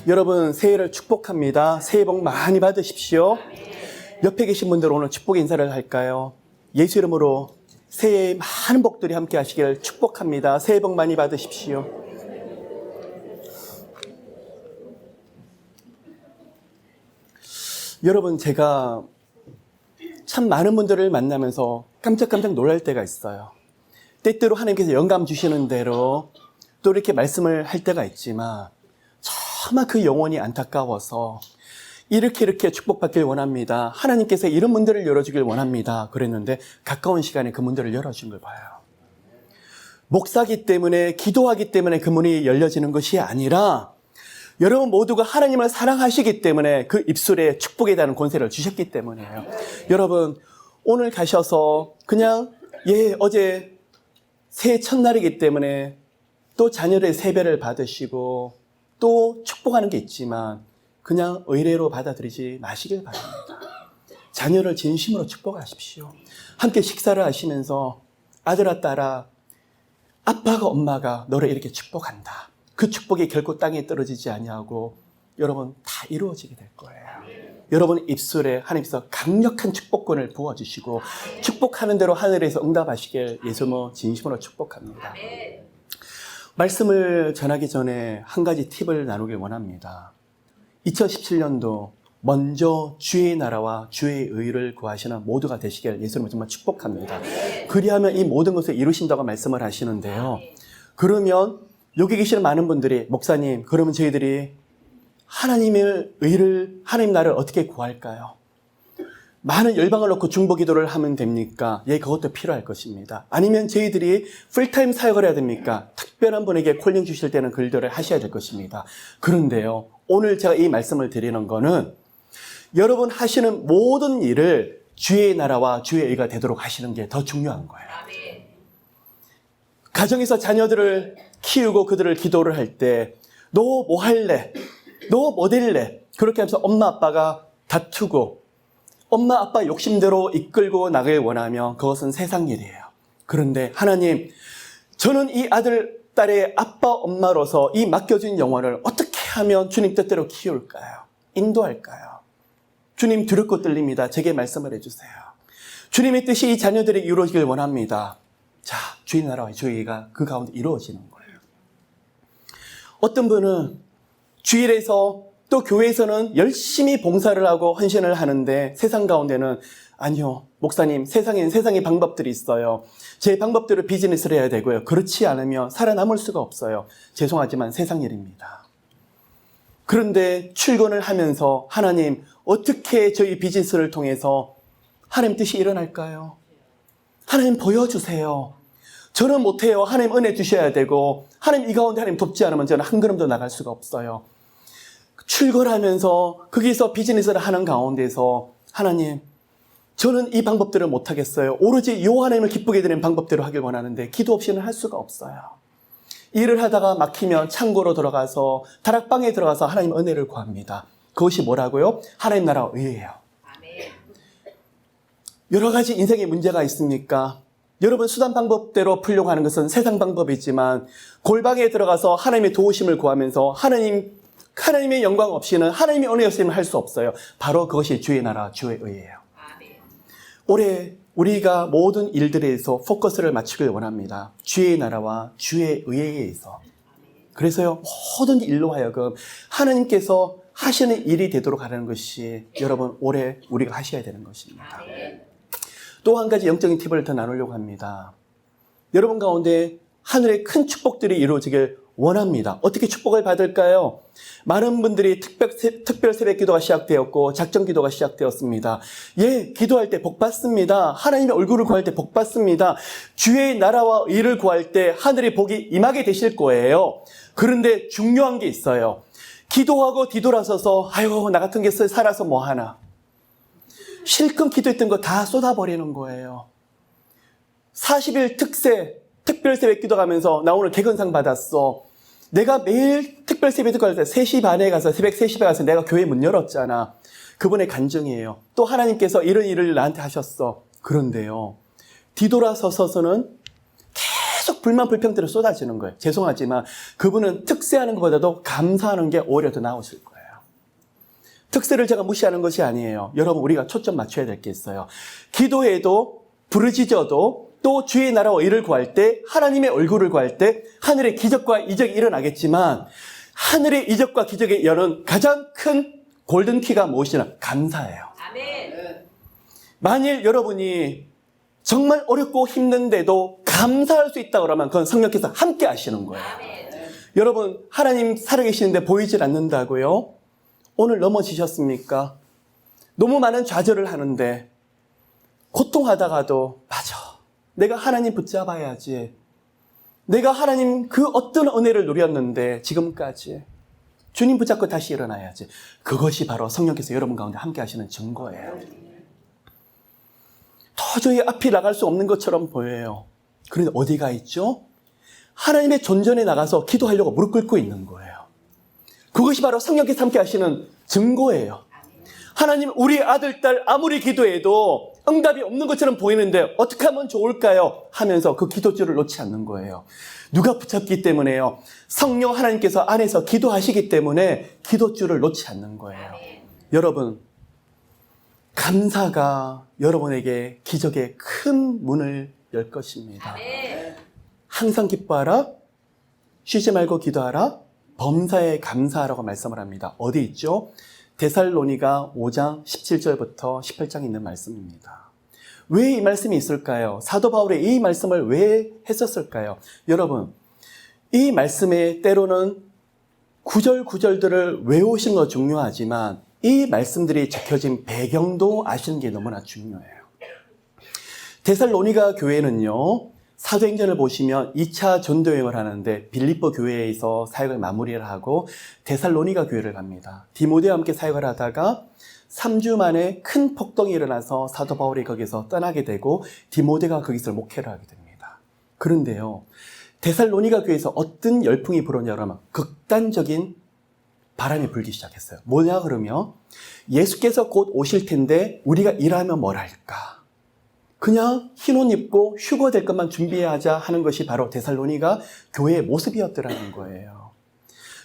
여러분 새해를 축복합니다. 새해 복 많이 받으십시오. 옆에 계신 분들 오늘 축복 인사를 할까요? 예수 이름으로 새해에 많은 복들이 함께 하시길 축복합니다. 새해 복 많이 받으십시오. 여러분 제가 참 많은 분들을 만나면서 깜짝깜짝 놀랄 때가 있어요. 때때로 하나님께서 영감 주시는 대로 또 이렇게 말씀을 할 때가 있지만 정말 그 영혼이 안타까워서 이렇게 축복받길 원합니다. 하나님께서 이런 문들을 열어주길 원합니다. 그랬는데 가까운 시간에 그 문들을 열어준 걸 봐요. 목사기 때문에 기도하기 때문에 그 문이 열려지는 것이 아니라 여러분 모두가 하나님을 사랑하시기 때문에 그 입술에 축복에 대한 권세를 주셨기 때문이에요. 여러분 오늘 가셔서 그냥 어제 새해 첫날이기 때문에 또 자녀의 세배를 받으시고 또 축복하는 게 있지만 그냥 의례로 받아들이지 마시길 바랍니다. 자녀를 진심으로 축복하십시오. 함께 식사를 하시면서 아들아 딸아 아빠가 엄마가 너를 이렇게 축복한다. 그 축복이 결코 땅에 떨어지지 아니하고 여러분 다 이루어지게 될 거예요. 여러분 입술에 하나님께서 강력한 축복권을 부어주시고 축복하는 대로 하늘에서 응답하시길 예수님으로 진심으로 축복합니다. 말씀을 전하기 전에 한 가지 팁을 나누길 원합니다. 2017년도 먼저 주의 나라와 주의 의를 구하시는 모두가 되시길 예수님을 정말 축복합니다. 그리하면 이 모든 것을 이루신다고 말씀을 하시는데요. 그러면 여기 계시는 많은 분들이 목사님 그러면 저희들이 하나님의 의를 하나님 나라를 어떻게 구할까요? 많은 열방을 놓고 중보 기도를 하면 됩니까? 그것도 필요할 것입니다. 아니면 저희들이 풀타임 사역을 해야 됩니까? 특별한 분에게 콜링 주실 때는 글들을 하셔야 될 것입니다. 그런데요, 오늘 제가 이 말씀을 드리는 거는 여러분 하시는 모든 일을 주의 나라와 주의 의가 되도록 하시는 게 더 중요한 거예요. 가정에서 자녀들을 키우고 그들을 기도를 할 때 너 뭐 할래? 너 뭐 될래? 그렇게 하면서 엄마 아빠가 다투고 엄마 아빠 욕심대로 이끌고 나가길 원하면 그것은 세상 일이에요. 그런데 하나님, 저는 이 아들, 딸의 아빠, 엄마로서 이 맡겨진 영혼을 어떻게 하면 주님 뜻대로 키울까요? 인도할까요? 주님 두렵고 떨립니다. 제게 말씀을 해주세요. 주님의 뜻이 이 자녀들이 이루어지길 원합니다. 자, 주의 나라와 주의 의가 그 가운데 이루어지는 거예요. 어떤 분은 주일에서 또 교회에서는 열심히 봉사를 하고 헌신을 하는데 세상 가운데는 아니요, 목사님, 세상엔 세상의 방법들이 있어요. 제 방법대로 비즈니스를 해야 되고요. 그렇지 않으면 살아남을 수가 없어요. 죄송하지만 세상 일입니다. 그런데 출근을 하면서 하나님, 어떻게 저희 비즈니스를 통해서 하나님 뜻이 일어날까요? 하나님 보여주세요. 저는 못해요. 하나님 은혜 주셔야 되고 하나님 이 가운데 하나님 돕지 않으면 저는 한 걸음도 나갈 수가 없어요. 출근하면서 거기서 비즈니스를 하는 가운데서 하나님 저는 이 방법들을 못하겠어요. 오로지 요 하나님을 기쁘게 드리는 방법대로 하길 원하는데 기도 없이는 할 수가 없어요. 일을 하다가 막히면 창고로 들어가서 다락방에 들어가서 하나님 은혜를 구합니다. 그것이 뭐라고요? 하나님 나라 의예요. 여러 가지 인생에 문제가 있습니까? 여러분 수단 방법대로 풀려고 하는 것은 세상 방법이지만 골방에 들어가서 하나님의 도우심을 구하면서 하나님의 영광 없이는 하나님의 은혜 없이는 할 수 없어요. 바로 그것이 주의 나라, 주의 의예요. 올해 우리가 모든 일들에서 포커스를 맞추길 원합니다. 주의 나라와 주의 의에서. 그래서요, 모든 일로 하여금 하나님께서 하시는 일이 되도록 하는 것이 여러분 올해 우리가 하셔야 되는 것입니다. 또 한 가지 영적인 팁을 더 나누려고 합니다. 여러분 가운데 하늘의 큰 축복들이 이루어지길 원합니다. 어떻게 축복을 받을까요? 많은 분들이 특별 새벽 기도가 시작되었고 작정 기도가 시작되었습니다. 기도할 때 복 받습니다. 하나님의 얼굴을 구할 때 복 받습니다. 주의 나라와 의를 구할 때 하늘의 복이 임하게 되실 거예요. 그런데 중요한 게 있어요. 기도하고 뒤돌아서서 아이고 나 같은 게 살아서 뭐 하나. 실컷 기도했던 거 다 쏟아버리는 거예요. 40일 특별 새벽 기도 가면서 나 오늘 개근상 받았어. 내가 매일 특별 새벽 기도 갈 때 3시 반에 가서 새벽 3시에 가서 내가 교회 문 열었잖아. 그분의 간증이에요. 또 하나님께서 이런 일을 나한테 하셨어. 그런데요. 뒤돌아서서는 계속 불만 불평들이 쏟아지는 거예요. 죄송하지만 그분은 특세하는 것보다도 감사하는 게 오히려 더 나으실 거예요. 특세를 제가 무시하는 것이 아니에요. 여러분, 우리가 초점 맞춰야 될 게 있어요. 기도해도 부르짖어도 또 주의 나라와 의를 구할 때, 하나님의 얼굴을 구할 때 하늘의 기적과 이적이 일어나겠지만, 하늘의 이적과 기적에 여는 가장 큰 골든키가 무엇이냐? 감사예요. 아멘. 만일 여러분이 정말 어렵고 힘든데도 감사할 수 있다 그러면 그건 성령께서 함께 하시는 거예요. 아멘. 여러분, 하나님 살아계시는데 보이질 않는다고요? 오늘 넘어지셨습니까? 너무 많은 좌절을 하는데 고통하다가도 맞아, 내가 하나님 붙잡아야지. 내가 하나님 그 어떤 은혜를 누렸는데 지금까지 주님 붙잡고 다시 일어나야지. 그것이 바로 성령께서 여러분 가운데 함께 하시는 증거예요. 도저히 앞이 나갈 수 없는 것처럼 보여요. 그런데 어디가 있죠? 하나님의 존전에 나가서 기도하려고 무릎 꿇고 있는 거예요. 그것이 바로 성령께서 함께 하시는 증거예요. 하나님, 우리 아들, 딸 아무리 기도해도 응답이 없는 것처럼 보이는데 어떻게 하면 좋을까요? 하면서 그 기도줄을 놓지 않는 거예요. 누가 붙잡기 때문에요? 성령 하나님께서 안에서 기도하시기 때문에 기도줄을 놓지 않는 거예요. 여러분, 감사가 여러분에게 기적의 큰 문을 열 것입니다. 항상 기뻐하라, 쉬지 말고 기도하라, 범사에 감사하라고 말씀을 합니다. 어디 있죠? 데살로니가 5장 17절부터 18장에 있는 말씀입니다. 왜 이 말씀이 있을까요? 사도 바울이 이 말씀을 왜 했었을까요? 여러분, 이 말씀에 때로는 구절구절들을 외우시는 거 중요하지만 이 말씀들이 적혀진 배경도 아시는 게 너무나 중요해요. 데살로니가 교회는요, 사도행전을 보시면 2차 전도여행을 하는데 빌립보 교회에서 사역을 마무리를 하고 데살로니가 교회를 갑니다. 디모데와 함께 사역을 하다가 3주 만에 큰 폭동이 일어나서 사도 바울이 거기서 떠나게 되고 디모데가 거기서 목회를 하게 됩니다. 그런데요, 데살로니가 교회에서 어떤 열풍이 불었냐 그러면 극단적인 바람이 불기 시작했어요. 뭐냐 그러면 예수께서 곧 오실 텐데 우리가 일하면 뭘 할까? 그냥 흰 옷 입고 휴거 될 것만 준비하자 하는 것이 바로 데살로니가 교회의 모습이었더라는 거예요.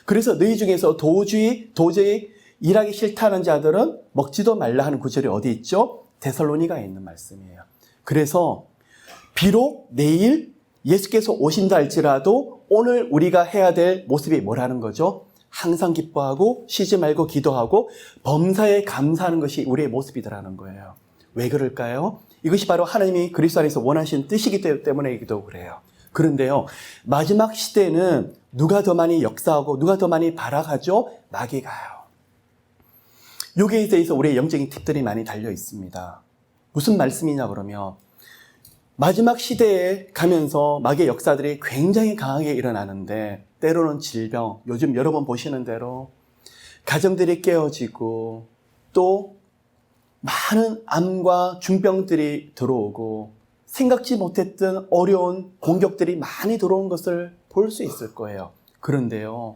그래서 너희 중에서 도저히 일하기 싫다는 자들은 먹지도 말라 하는 구절이 어디 있죠? 데살로니가에 있는 말씀이에요. 그래서 비록 내일 예수께서 오신다 할지라도 오늘 우리가 해야 될 모습이 뭐라는 거죠? 항상 기뻐하고 쉬지 말고 기도하고 범사에 감사하는 것이 우리의 모습이더라는 거예요. 왜 그럴까요? 이것이 바로 하나님이 그리스도 안에서 원하시는 뜻이기 때문이기도 그래요. 그런데요, 마지막 시대에는 누가 더 많이 역사하고 누가 더 많이 발악하죠? 마귀가요. 여기에 대해서 우리의 영적인 팁들이 많이 달려 있습니다. 무슨 말씀이냐 그러면 마지막 시대에 가면서 마귀의 역사들이 굉장히 강하게 일어나는데 때로는 질병, 요즘 여러분 보시는 대로 가정들이 깨어지고 또 많은 암과 중병들이 들어오고 생각지 못했던 어려운 공격들이 많이 들어온 것을 볼 수 있을 거예요. 그런데요,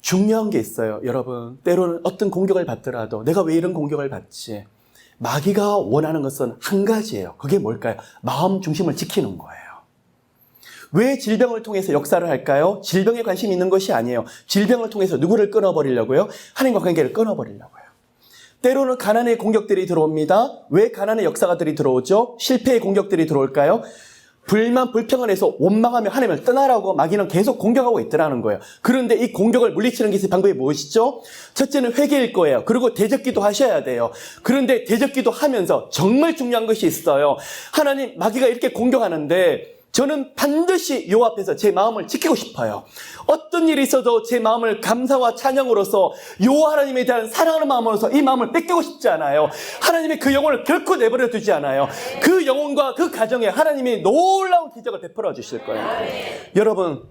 중요한 게 있어요. 여러분, 때로는 어떤 공격을 받더라도 내가 왜 이런 공격을 받지? 마귀가 원하는 것은 한 가지예요. 그게 뭘까요? 마음 중심을 지키는 거예요. 왜 질병을 통해서 역사를 할까요? 질병에 관심이 있는 것이 아니에요. 질병을 통해서 누구를 끊어버리려고요? 하나님과 관계를 끊어버리려고요. 때로는 가난의 공격들이 들어옵니다. 왜 가난의 역사가들이 들어오죠? 실패의 공격들이 들어올까요? 불만, 불평을 해서 원망하며 하나님을 떠나라고 마귀는 계속 공격하고 있더라는 거예요. 그런데 이 공격을 물리치는 게 방법이 무엇이죠? 첫째는 회개일 거예요. 그리고 대적기도 하셔야 돼요. 그런데 대적기도 하면서 정말 중요한 것이 있어요. 하나님, 마귀가 이렇게 공격하는데 저는 반드시 요 앞에서 제 마음을 지키고 싶어요. 어떤 일이 있어도 제 마음을 감사와 찬양으로서 요 하나님에 대한 사랑하는 마음으로서 이 마음을 뺏기고 싶지 않아요. 하나님의 그 영혼을 결코 내버려 두지 않아요. 그 영혼과 그 가정에 하나님이 놀라운 기적을 베풀어 주실 거예요. 여러분,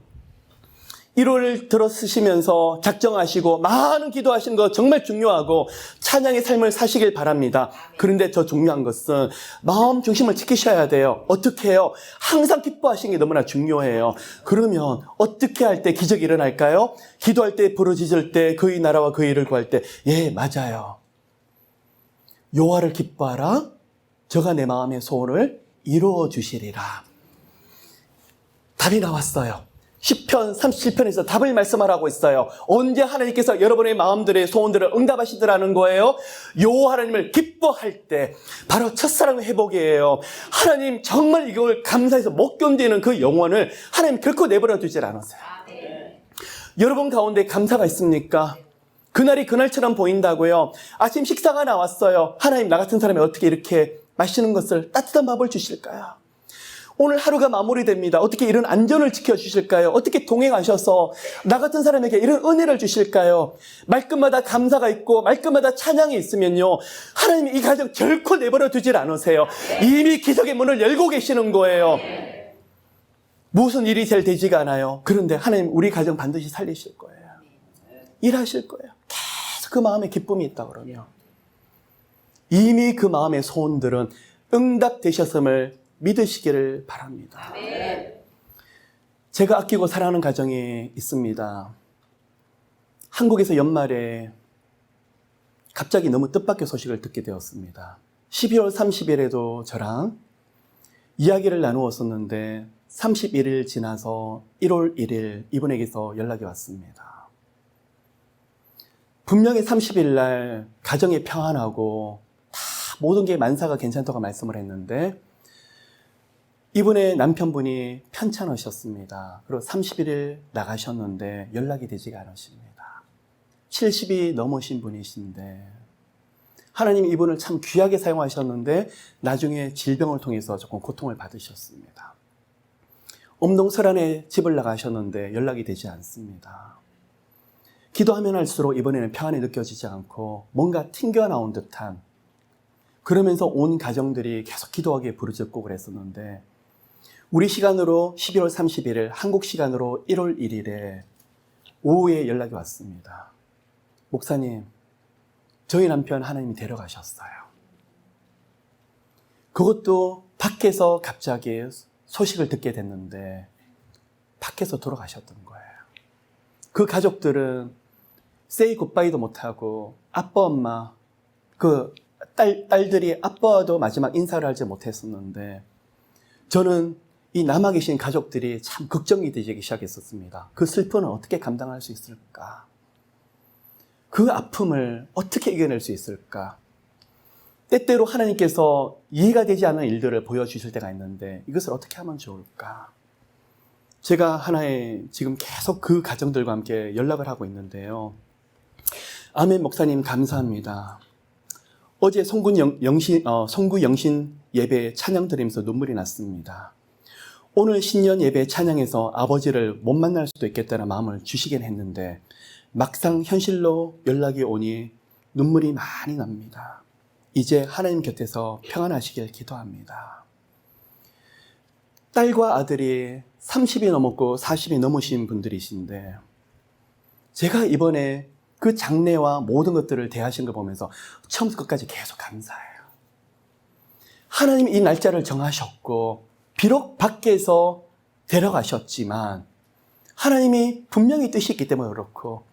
1월 들어쓰시면서 작정하시고 많은 기도하시는 거 정말 중요하고 찬양의 삶을 사시길 바랍니다. 그런데 더 중요한 것은 마음 중심을 지키셔야 돼요. 어떻게 해요? 항상 기뻐하시는 게 너무나 중요해요. 그러면 어떻게 할 때 기적이 일어날까요? 기도할 때, 부르짖을 때, 그의 나라와 그의 일을 구할 때, 예, 맞아요. 여호와를 기뻐하라. 저가 내 마음의 소원을 이루어 주시리라. 답이 나왔어요. 시편 37편에서 답을 말씀하라고 있어요. 언제 하나님께서 여러분의 마음들의 소원들을 응답하시더라는 거예요? 요 하나님을 기뻐할 때 바로 첫사랑 회복이에요. 하나님 정말 이걸 감사해서 못 견디는 그 영혼을 하나님 결코 내버려 두질 않았어요. 여러분 가운데 감사가 있습니까? 그날이 그날처럼 보인다고요. 아침 식사가 나왔어요. 하나님 나 같은 사람이 어떻게 이렇게 맛있는 것을 따뜻한 밥을 주실까요? 오늘 하루가 마무리됩니다. 어떻게 이런 안전을 지켜주실까요? 어떻게 동행하셔서 나 같은 사람에게 이런 은혜를 주실까요? 말끝마다 감사가 있고 말끝마다 찬양이 있으면요, 하나님이 이 가정 결코 내버려 두질 않으세요. 이미 기적의 문을 열고 계시는 거예요. 무슨 일이 잘 되지가 않아요. 그런데 하나님 우리 가정 반드시 살리실 거예요. 일하실 거예요. 계속 그 마음에 기쁨이 있다 그러면 이미 그 마음의 소원들은 응답되셨음을 믿으시기를 바랍니다. 제가 아끼고 사랑하는 가정이 있습니다. 한국에서 연말에 갑자기 너무 뜻밖의 소식을 듣게 되었습니다. 12월 30일에도 저랑 이야기를 나누었었는데 31일 지나서 1월 1일 이분에게서 연락이 왔습니다. 분명히 30일 날 가정이 평안하고 다 모든 게 만사가 괜찮다고 말씀을 했는데 이분의 남편분이 편찮으셨습니다. 그리고 31일 나가셨는데 연락이 되지가 않으십니다. 70이 넘으신 분이신데 하나님이 이분을 참 귀하게 사용하셨는데 나중에 질병을 통해서 조금 고통을 받으셨습니다. 엄동설안에 집을 나가셨는데 연락이 되지 않습니다. 기도하면 할수록 이번에는 평안이 느껴지지 않고 뭔가 튕겨나온 듯한, 그러면서 온 가정들이 계속 기도하기에 부르짖고 그랬었는데 우리 시간으로 12월 31일, 한국 시간으로 1월 1일에 오후에 연락이 왔습니다. 목사님, 저희 남편 하나님이 데려가셨어요. 그것도 밖에서 갑자기 소식을 듣게 됐는데 밖에서 돌아가셨던 거예요. 그 가족들은 say goodbye도 못하고 아빠, 엄마, 그 딸들이 아빠도 마지막 인사를 하지 못했었는데 저는 이 남아 계신 가족들이 참 걱정이 되기 시작했었습니다. 그 슬픔을 어떻게 감당할 수 있을까? 그 아픔을 어떻게 이겨낼 수 있을까? 때때로 하나님께서 이해가 되지 않는 일들을 보여주실 때가 있는데 이것을 어떻게 하면 좋을까? 제가 하나의 지금 계속 그 가정들과 함께 연락을 하고 있는데요. 아멘 목사님 감사합니다. 어제 송구 영신 예배 찬양 드리면서 눈물이 났습니다. 오늘 신년 예배 찬양에서 아버지를 못 만날 수도 있겠다는 마음을 주시긴 했는데 막상 현실로 연락이 오니 눈물이 많이 납니다. 이제 하나님 곁에서 평안하시길 기도합니다. 딸과 아들이 30이 넘었고 40이 넘으신 분들이신데 제가 이번에 그 장례와 모든 것들을 대하신 거 보면서 처음부터 끝까지 계속 감사해요. 하나님이 이 날짜를 정하셨고 비록 밖에서 데려가셨지만 하나님이 분명히 뜻이 있기 때문에 그렇고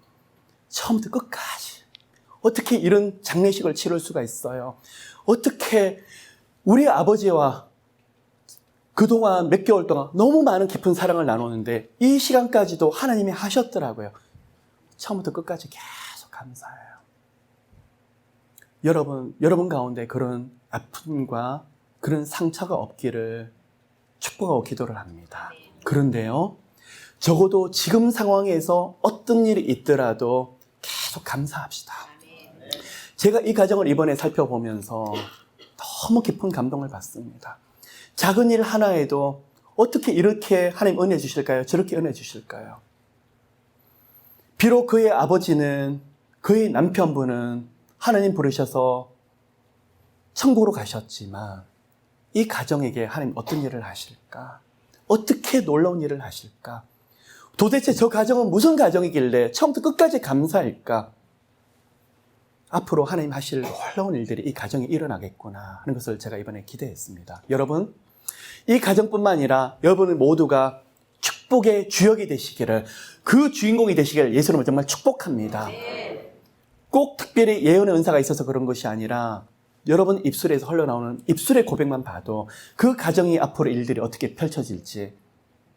처음부터 끝까지 어떻게 이런 장례식을 치를 수가 있어요? 어떻게 우리 아버지와 그동안 몇 개월 동안 너무 많은 깊은 사랑을 나누는데 이 시간까지도 하나님이 하셨더라고요. 처음부터 끝까지 계속 감사해요. 여러분 가운데 그런 아픔과 그런 상처가 없기를 축복하고 기도를 합니다. 그런데요, 적어도 지금 상황에서 어떤 일이 있더라도 계속 감사합시다. 제가 이 가정을 이번에 살펴보면서 너무 깊은 감동을 받습니다. 작은 일 하나에도 어떻게 이렇게 하나님 은혜 주실까요? 저렇게 은혜 주실까요? 비록 그의 아버지는, 그의 남편분은 하나님 부르셔서 천국으로 가셨지만 이 가정에게 하나님 어떤 일을 하실까? 어떻게 놀라운 일을 하실까? 도대체 저 가정은 무슨 가정이길래 처음부터 끝까지 감사할까? 앞으로 하나님 하실 놀라운 일들이 이 가정에 일어나겠구나 하는 것을 제가 이번에 기대했습니다. 여러분, 이 가정뿐만 아니라 여러분 모두가 축복의 주역이 되시기를, 그 주인공이 되시기를 예수님을 정말 축복합니다. 꼭 특별히 예언의 은사가 있어서 그런 것이 아니라 여러분 입술에서 흘러나오는 입술의 고백만 봐도 그 가정이 앞으로 일들이 어떻게 펼쳐질지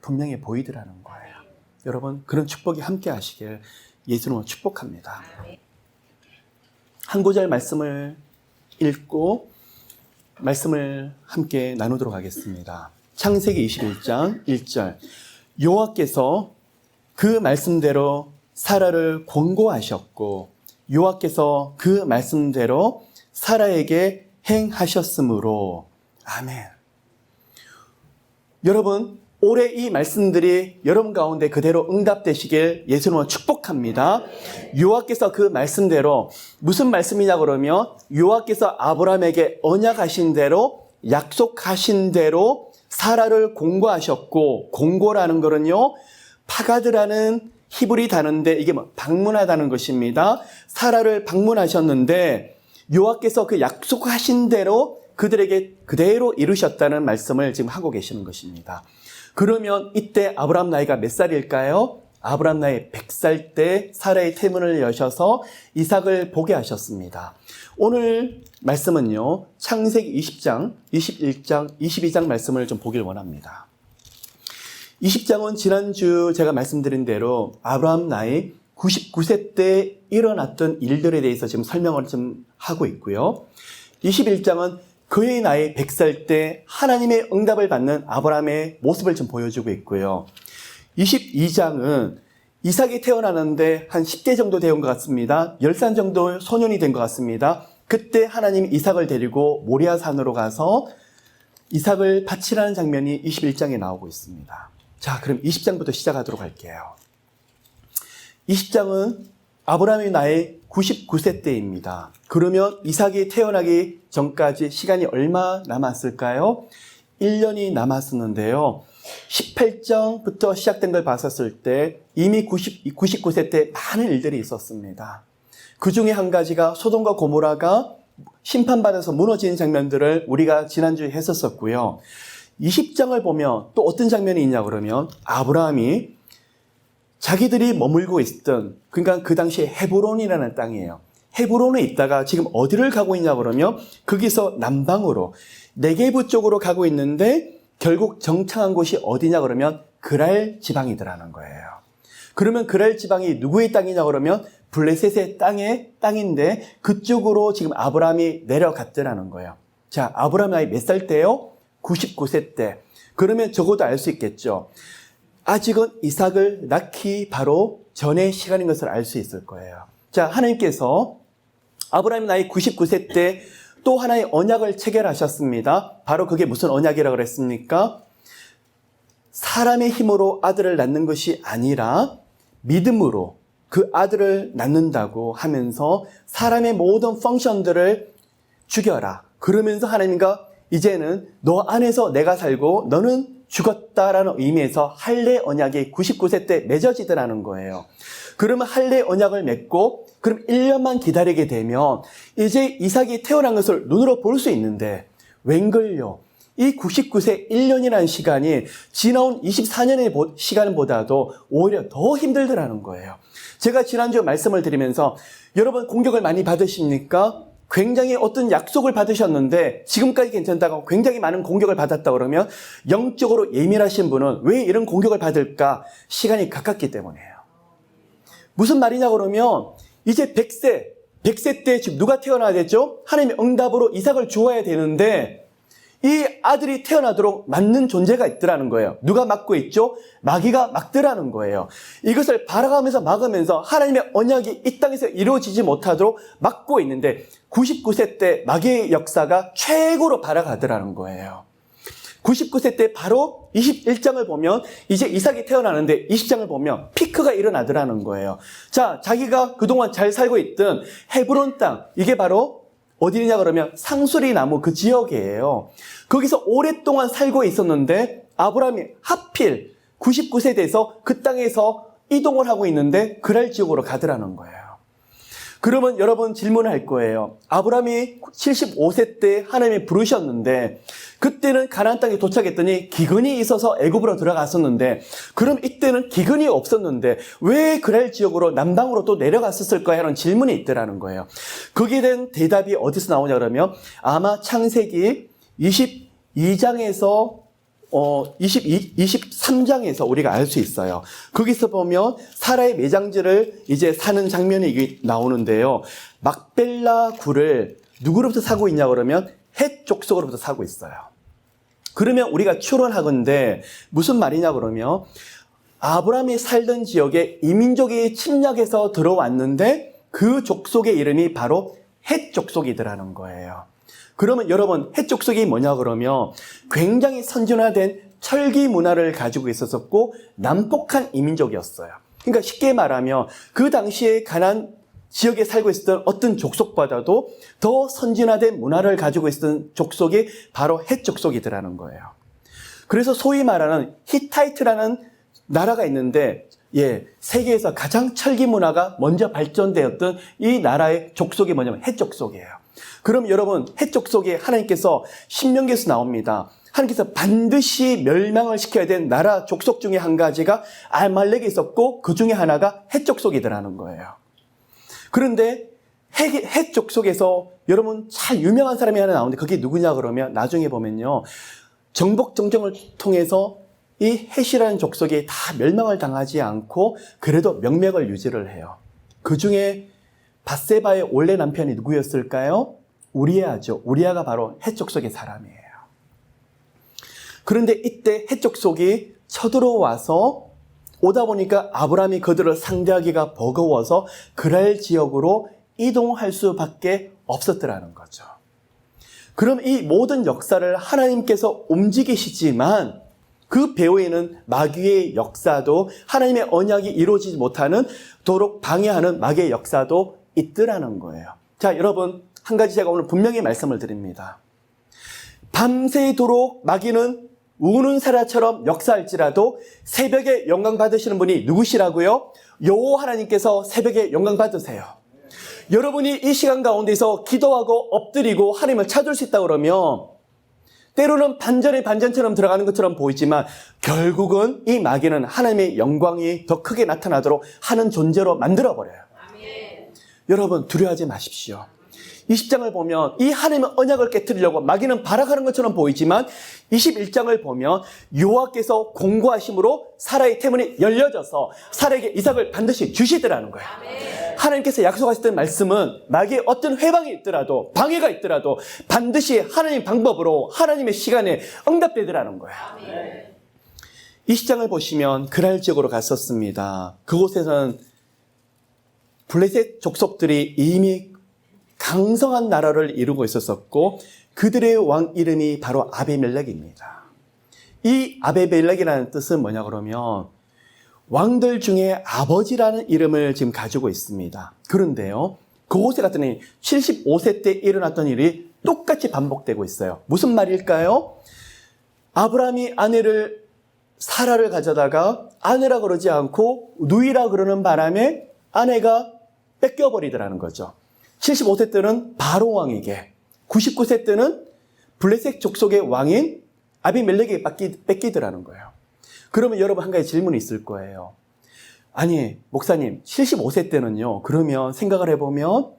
분명히 보이더라는 거예요. 여러분, 그런 축복이 함께 하시길 예수님으로 축복합니다. 한 구절 말씀을 읽고 말씀을 함께 나누도록 하겠습니다. 창세기 21장 1절. 여호와께서 그 말씀대로 사라를 권고하셨고 여호와께서 그 말씀대로 사라에게 행하셨으므로. 아멘. 여러분, 올해 이 말씀들이 여러분 가운데 그대로 응답되시길 예수님으로 축복합니다. 여호와께서 그 말씀대로, 무슨 말씀이냐 그러면 여호와께서 아브라함에게 언약하신 대로, 약속하신 대로 사라를 공고하셨고, 공고라는 거는요, 파가드라는 히브리 단어인데 이게 방문하다는 것입니다. 사라를 방문하셨는데 여호와께서 그 약속하신 대로 그들에게 그대로 이루셨다는 말씀을 지금 하고 계시는 것입니다. 그러면 이때 아브라함 나이가 몇 살일까요? 아브라함 나이 100살 때 사라의 태문을 여셔서 이삭을 보게 하셨습니다. 오늘 말씀은요, 창세기 20장, 21장, 22장 말씀을 좀 보길 원합니다. 20장은 지난주 제가 말씀드린 대로 아브라함 나이 99세 때 일어났던 일들에 대해서 지금 설명을 좀 하고 있고요. 21장은 그의 나이 100살 때 하나님의 응답을 받는 아브라함의 모습을 좀 보여주고 있고요. 22장은 이삭이 태어나는데 한 10대 정도 되온 것 같습니다. 10살 정도 소년이 된 것 같습니다. 그때 하나님이 이삭을 데리고 모리아 산으로 가서 이삭을 바치라는 장면이 21장에 나오고 있습니다. 자, 그럼 20장부터 시작하도록 할게요. 20장은 아브라함의 나이 99세 때입니다. 그러면 이삭이 태어나기 전까지 시간이 얼마 남았을까요? 1년이 남았었는데요. 18장부터 시작된 걸 봤었을 때 이미 99세 때 많은 일들이 있었습니다. 그 중에 한 가지가 소돔과 고모라가 심판받아서 무너지는 장면들을 우리가 지난주에 했었었고요. 20장을 보면 또 어떤 장면이 있냐 그러면 아브라함이 자기들이 머물고 있던, 그러니까 그 당시에 헤브론이라는 땅이에요. 헤브론에 있다가 지금 어디를 가고 있냐 그러면 거기서 남방으로 네게부 쪽으로 가고 있는데 결국 정착한 곳이 어디냐 그러면 그랄 지방이더라는 거예요. 그러면 그랄 지방이 누구의 땅이냐 그러면 블레셋의 땅인데 그쪽으로 지금 아브라함이 내려갔더라는 거예요. 자, 아브라함 나이 몇 살 때요? 99세 때. 그러면 적어도 알 수 있겠죠. 아직은 이삭을 낳기 바로 전의 시간인 것을 알 수 있을 거예요. 자, 하나님께서 아브라함 나이 99세 때 또 하나의 언약을 체결하셨습니다. 바로 그게 무슨 언약이라고 그랬습니까? 사람의 힘으로 아들을 낳는 것이 아니라 믿음으로 그 아들을 낳는다고 하면서 사람의 모든 펑션들을 죽여라. 그러면서 하나님과 이제는 너 안에서 내가 살고 너는 죽었다라는 의미에서 할례 언약이 99세 때 맺어지더라는 거예요. 그러면 할례 언약을 맺고 그럼 1년만 기다리게 되면 이제 이삭이 태어난 것을 눈으로 볼 수 있는데 웬걸요? 이 99세 1년이라는 시간이 지나온 24년의 시간보다도 오히려 더 힘들더라는 거예요. 제가 지난주에 말씀을 드리면서 여러분 공격을 많이 받으십니까? 굉장히 어떤 약속을 받으셨는데 지금까지 괜찮다고 굉장히 많은 공격을 받았다 그러면 영적으로 예민하신 분은 왜 이런 공격을 받을까? 시간이 가깝기 때문이에요. 무슨 말이냐 그러면 이제 100세 때 지금 누가 태어나야 되죠? 하나님의 응답으로 이삭을 주어야 되는데 이 아들이 태어나도록 막는 존재가 있더라는 거예요. 누가 막고 있죠? 마귀가 막더라는 거예요. 이것을 바라가면서 막으면서 하나님의 언약이 이 땅에서 이루어지지 못하도록 막고 있는데 99세 때 마귀의 역사가 최고로 바라가더라는 거예요. 99세 때 바로 21장을 보면 이제 이삭이 태어나는데 20장을 보면 피크가 일어나더라는 거예요. 자, 자기가 그동안 잘 살고 있던 헤브론 땅, 이게 바로 어디냐 그러면 상수리 나무 그 지역이에요. 거기서 오랫동안 살고 있었는데 아브라함이 하필 99세 돼서 그 땅에서 이동을 하고 있는데 그랄 지역으로 가더라는 거예요. 그러면 여러분 질문할 거예요. 아브라함이 75세 때 하나님이 부르셨는데 그때는 가나안 땅에 도착했더니 기근이 있어서 애굽으로 들어갔었는데 그럼 이때는 기근이 없었는데 왜 그랄 지역으로 남방으로 또 내려갔었을까 하는 질문이 있더라는 거예요. 거기에 대한 대답이 어디서 나오냐 그러면 아마 창세기 22장에서 23장에서 우리가 알 수 있어요. 거기서 보면 사라의 매장지를 이제 사는 장면이 나오는데요. 막벨라 굴을 누구로부터 사고 있냐 그러면 헷 족속으로부터 사고 있어요. 그러면 우리가 추론하건대 무슨 말이냐 그러면 아브라함이 살던 지역에 이민족이 침략해서 들어왔는데 그 족속의 이름이 바로 헷 족속이더라는 거예요. 그러면 여러분 헷 족속이 뭐냐 그러면 굉장히 선진화된 철기 문화를 가지고 있었고 남북한 이민족이었어요. 그러니까 쉽게 말하면 그 당시에 가나안 지역에 살고 있었던 어떤 족속보다도 더 선진화된 문화를 가지고 있었던 족속이 바로 헷 족속이더라는 거예요. 그래서 소위 말하는 히타이트라는 나라가 있는데 세계에서 가장 철기 문화가 먼저 발전되었던 이 나라의 족속이 뭐냐면 헷 족속이에요. 그럼 여러분 헷 족속에 하나님께서 신명기에서 나옵니다. 하나님께서 반드시 멸망을 시켜야 된 나라 족속 중에 한 가지가 알말렉이 있었고 그 중에 하나가 헷 족속이더라는 거예요. 그런데 헷 족속에서 여러분 잘 유명한 사람이 하나 나오는데 그게 누구냐 그러면 나중에 보면요. 정복 정정을 통해서 이 헷이라는 족속이 다 멸망을 당하지 않고 그래도 명맥을 유지를 해요. 그 중에 밧세바의 원래 남편이 누구였을까요? 우리아죠. 우리아가 바로 헷 족속의 사람이에요. 그런데 이때 헷 족속이 쳐들어와서 오다 보니까 아브라함이 그들을 상대하기가 버거워서 그랄 지역으로 이동할 수밖에 없었더라는 거죠. 그럼 이 모든 역사를 하나님께서 움직이시지만 그 배후에는 마귀의 역사도 하나님의 언약이 이루어지지 못하는 도록 방해하는 마귀의 역사도 있더라는 거예요. 자, 여러분 한 가지 제가 오늘 분명히 말씀을 드립니다. 밤새도록 마귀는 우는 사자처럼 역사할지라도 새벽에 영광 받으시는 분이 누구시라고요? 여호와 하나님께서 새벽에 영광 받으세요. 여러분이 이 시간 가운데서 기도하고 엎드리고 하나님을 찾을 수 있다 그러면 때로는 반전에 반전처럼 들어가는 것처럼 보이지만 결국은 이 마귀는 하나님의 영광이 더 크게 나타나도록 하는 존재로 만들어버려요. 아멘. 여러분 두려워하지 마십시오. 20장을 보면 이 하나님의 언약을 깨뜨리려고 마귀는 발악하는 것처럼 보이지만 21장을 보면 여호와께서 공고하심으로 사라의 태문이 열려져서 사라에게 이삭을 반드시 주시더라는 거예요. 아멘. 하나님께서 약속하셨던 말씀은 마귀의 어떤 회방이 있더라도 방해가 있더라도 반드시 하나님의 방법으로 하나님의 시간에 응답되더라는 거예요. 아멘. 20장을 보시면 그랄 지역으로 갔었습니다. 그곳에서는 블레셋 족속들이 이미 강성한 나라를 이루고 있었고 그들의 왕 이름이 바로 아비멜렉입니다. 이 아비멜렉이라는 뜻은 뭐냐 그러면 왕들 중에 아버지라는 이름을 지금 가지고 있습니다. 그런데요, 그곳에 갔더니 75세 때 일어났던 일이 똑같이 반복되고 있어요. 무슨 말일까요? 아브라함이 아내를 사라를 가져다가 아내라 그러지 않고 누이라 그러는 바람에 아내가 뺏겨버리더라는 거죠. 75세 때는 바로 왕에게, 99세 때는 블레셋 족속의 왕인 아비멜렉에게 뺏기더라는 거예요. 그러면 여러분 한 가지 질문이 있을 거예요. 아니 목사님 75세 때는요, 그러면 생각을 해보면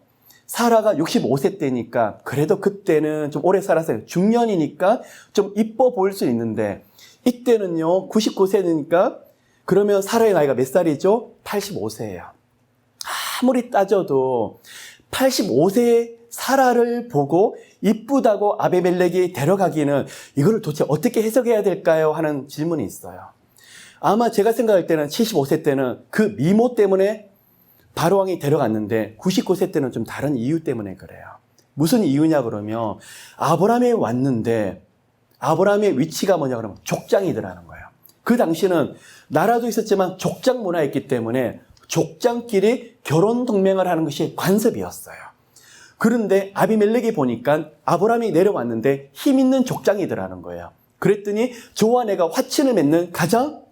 사라가 65세 때니까 그래도 그때는 좀 오래 살았어요. 중년이니까 좀 이뻐 보일 수 있는데 이때는요 99세니까 그러면 사라의 나이가 몇 살이죠? 85세예요. 아무리 따져도 85세의 사라를 보고 이쁘다고 아비멜렉이 데려가기는 이걸 도대체 어떻게 해석해야 될까요? 하는 질문이 있어요. 아마 제가 생각할 때는 75세 때는 그 미모 때문에 바로왕이 데려갔는데 99세 때는 좀 다른 이유 때문에 그래요. 무슨 이유냐 그러면 아브라함이 왔는데 아브라함의 위치가 뭐냐 그러면 족장이더라는 거예요. 그 당시는 나라도 있었지만 족장 문화였기 때문에 족장끼리 결혼 동맹을 하는 것이 관습이었어요. 그런데 아비멜렉이 보니까 아브라함이 내려왔는데 힘 있는 족장이더라는 거예요. 그랬더니 저와 내가 화친을 맺는 가장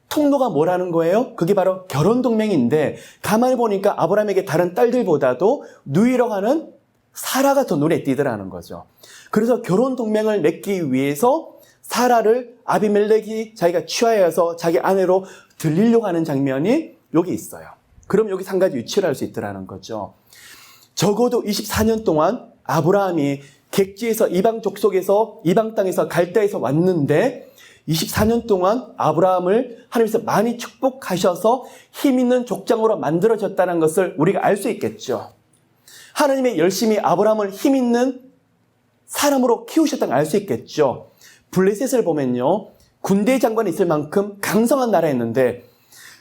통로가 뭐라는 거예요? 그게 바로 결혼 동맹인데 가만히 보니까 아브라함에게 다른 딸들보다도 누이라고 하는 사라가 더 눈에 띄더라는 거죠. 그래서 결혼 동맹을 맺기 위해서 사라를 아비멜렉이 자기가 취하여서 자기 아내로 들리려고 하는 장면이 여기 있어요. 그럼 여기서 한 가지 유추를 할 수 있더라는 거죠. 적어도 24년 동안 아브라함이 객지에서 이방 족속에서 이방 땅에서 갈대에서 왔는데 24년 동안 아브라함을 하나님께서 많이 축복하셔서 힘 있는 족장으로 만들어졌다는 것을 우리가 알 수 있겠죠. 하나님의 열심히 아브라함을 힘 있는 사람으로 키우셨다는 걸 알 수 있겠죠. 블레셋을 보면요, 군대 장관이 있을 만큼 강성한 나라였는데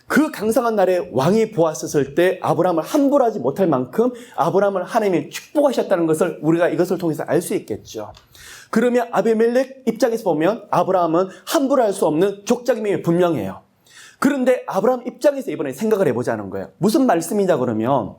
그 강성한 나라의 왕이 보았었을 때 아브라함을 함부로 하지 못할 만큼 아브라함을 하나님이 축복하셨다는 것을 우리가 이것을 통해서 알 수 있겠죠. 그러면 아비멜렉 입장에서 보면 아브라함은 함부로 할 수 없는 족장임이 분명해요. 그런데 아브라함 입장에서 이번에 생각을 해보자는 거예요. 무슨 말씀이냐 그러면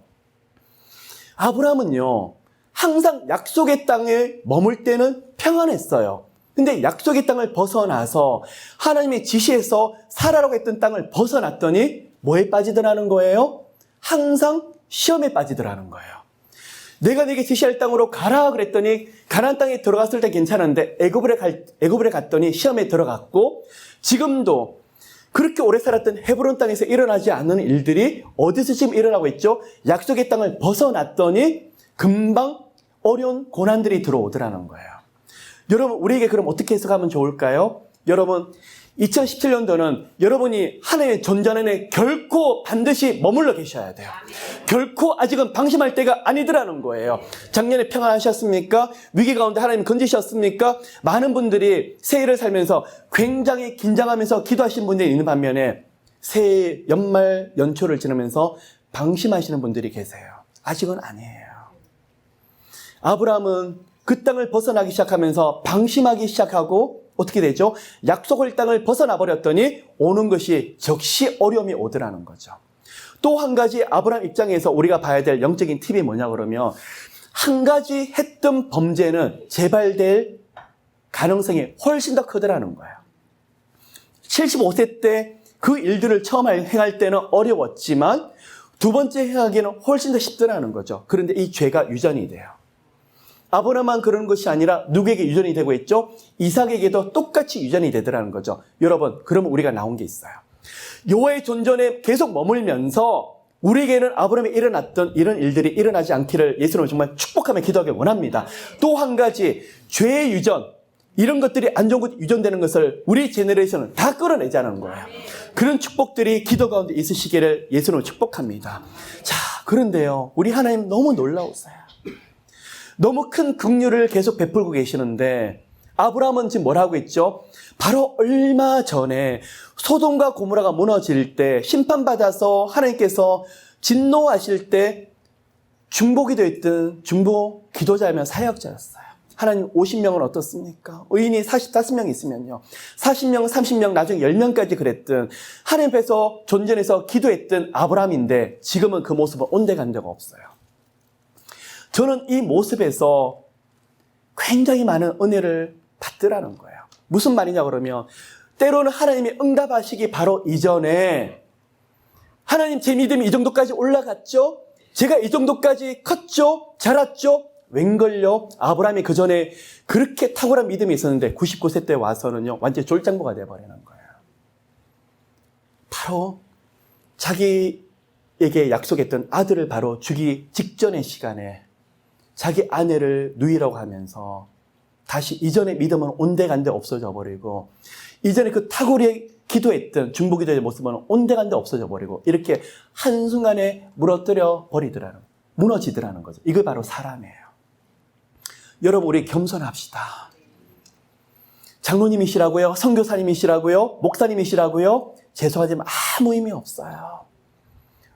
아브라함은요, 항상 약속의 땅에 머물 때는 평안했어요. 근데 약속의 땅을 벗어나서 하나님의 지시에서 살아라고 했던 땅을 벗어났더니 뭐에 빠지더라는 거예요? 항상 시험에 빠지더라는 거예요. 내가 네게 지시할 땅으로 가라 그랬더니 가나안 땅에 들어갔을 때 괜찮은데 애굽에 갔더니 시험에 들어갔고, 지금도 그렇게 오래 살았던 헤브론 땅에서 일어나지 않는 일들이 어디서 지금 일어나고 있죠? 약속의 땅을 벗어났더니 금방 어려운 고난들이 들어오더라는 거예요. 여러분, 우리에게 그럼 어떻게 해석하면 좋을까요? 여러분, 2017년도는 여러분이 하나님의 존재 안에 결코 반드시 머물러 계셔야 돼요. 결코 아직은 방심할 때가 아니더라는 거예요. 작년에 평안하셨습니까? 위기 가운데 하나님 건지셨습니까? 많은 분들이 새해를 살면서 굉장히 긴장하면서 기도하신 분들이 있는 반면에 새해 연말 연초를 지나면서 방심하시는 분들이 계세요. 아직은 아니에요. 아브라함은 그 땅을 벗어나기 시작하면서 방심하기 시작하고 어떻게 되죠? 약속의 땅을 벗어나 버렸더니 오는 것이 적시 어려움이 오더라는 거죠. 또 한 가지 아브라함 입장에서 우리가 봐야 될 영적인 팁이 뭐냐 그러면 한 가지 했던 범죄는 재발될 가능성이 훨씬 더 크더라는 거예요. 75세 때 그 일들을 처음 행할 때는 어려웠지만 두 번째 행하기는 훨씬 더 쉽더라는 거죠. 그런데 이 죄가 유전이 돼요. 아브라함만 그러는 것이 아니라 누구에게 유전이 되고 있죠? 이삭에게도 똑같이 유전이 되더라는 거죠. 여러분, 그러면 우리가 나온 게 있어요. 여호와의 존전에 계속 머물면서 우리에게는 아브라함에 일어났던 이런 일들이 일어나지 않기를 예수님은 정말 축복하며 기도하길 원합니다. 또 한 가지, 죄의 유전, 이런 것들이 안 좋은 것 유전되는 것을 우리 제너레이션은 다 끌어내자는 거예요. 그런 축복들이 기도 가운데 있으시기를 예수님은 축복합니다. 자, 그런데요, 우리 하나님 너무 놀라우세요. 너무 큰 긍휼을 계속 베풀고 계시는데 아브라함은 지금 뭐라고 있죠? 바로 얼마 전에 소돔과 고모라가 무너질 때 심판받아서 하나님께서 진노하실 때 중보기도했던 중보 기도자이며 사역자였어요. 하나님 50명은 어떻습니까? 의인이 45명 있으면요. 40명, 30명, 나중에 10명까지 그랬던 하나님 앞에서 존전해서 기도했던 아브라함인데 지금은 그 모습은 온데간데가 없어요. 저는 이 모습에서 굉장히 많은 은혜를 받더라는 거예요. 무슨 말이냐 그러면 때로는 하나님이 응답하시기 바로 이전에 하나님 제 믿음이 이 정도까지 올라갔죠? 제가 이 정도까지 컸죠? 자랐죠? 웬걸요? 아브라함이 그 전에 그렇게 탁월한 믿음이 있었는데 99세 때 와서는요 완전히 졸장보가 돼버리는 거예요. 바로 자기에게 약속했던 아들을 바로 주기 직전의 시간에 자기 아내를 누이라고 하면서 다시 이전의 믿음은 온데간데 없어져 버리고 이전에 그 탁월히 기도했던 중보기도의 모습은 온데간데 없어져 버리고 이렇게 한순간에 무너지더라는 거죠. 이거 바로 사람이에요. 여러분, 우리 겸손합시다. 장로님이시라고요? 선교사님이시라고요? 목사님이시라고요? 죄송하지만 아무 의미 없어요.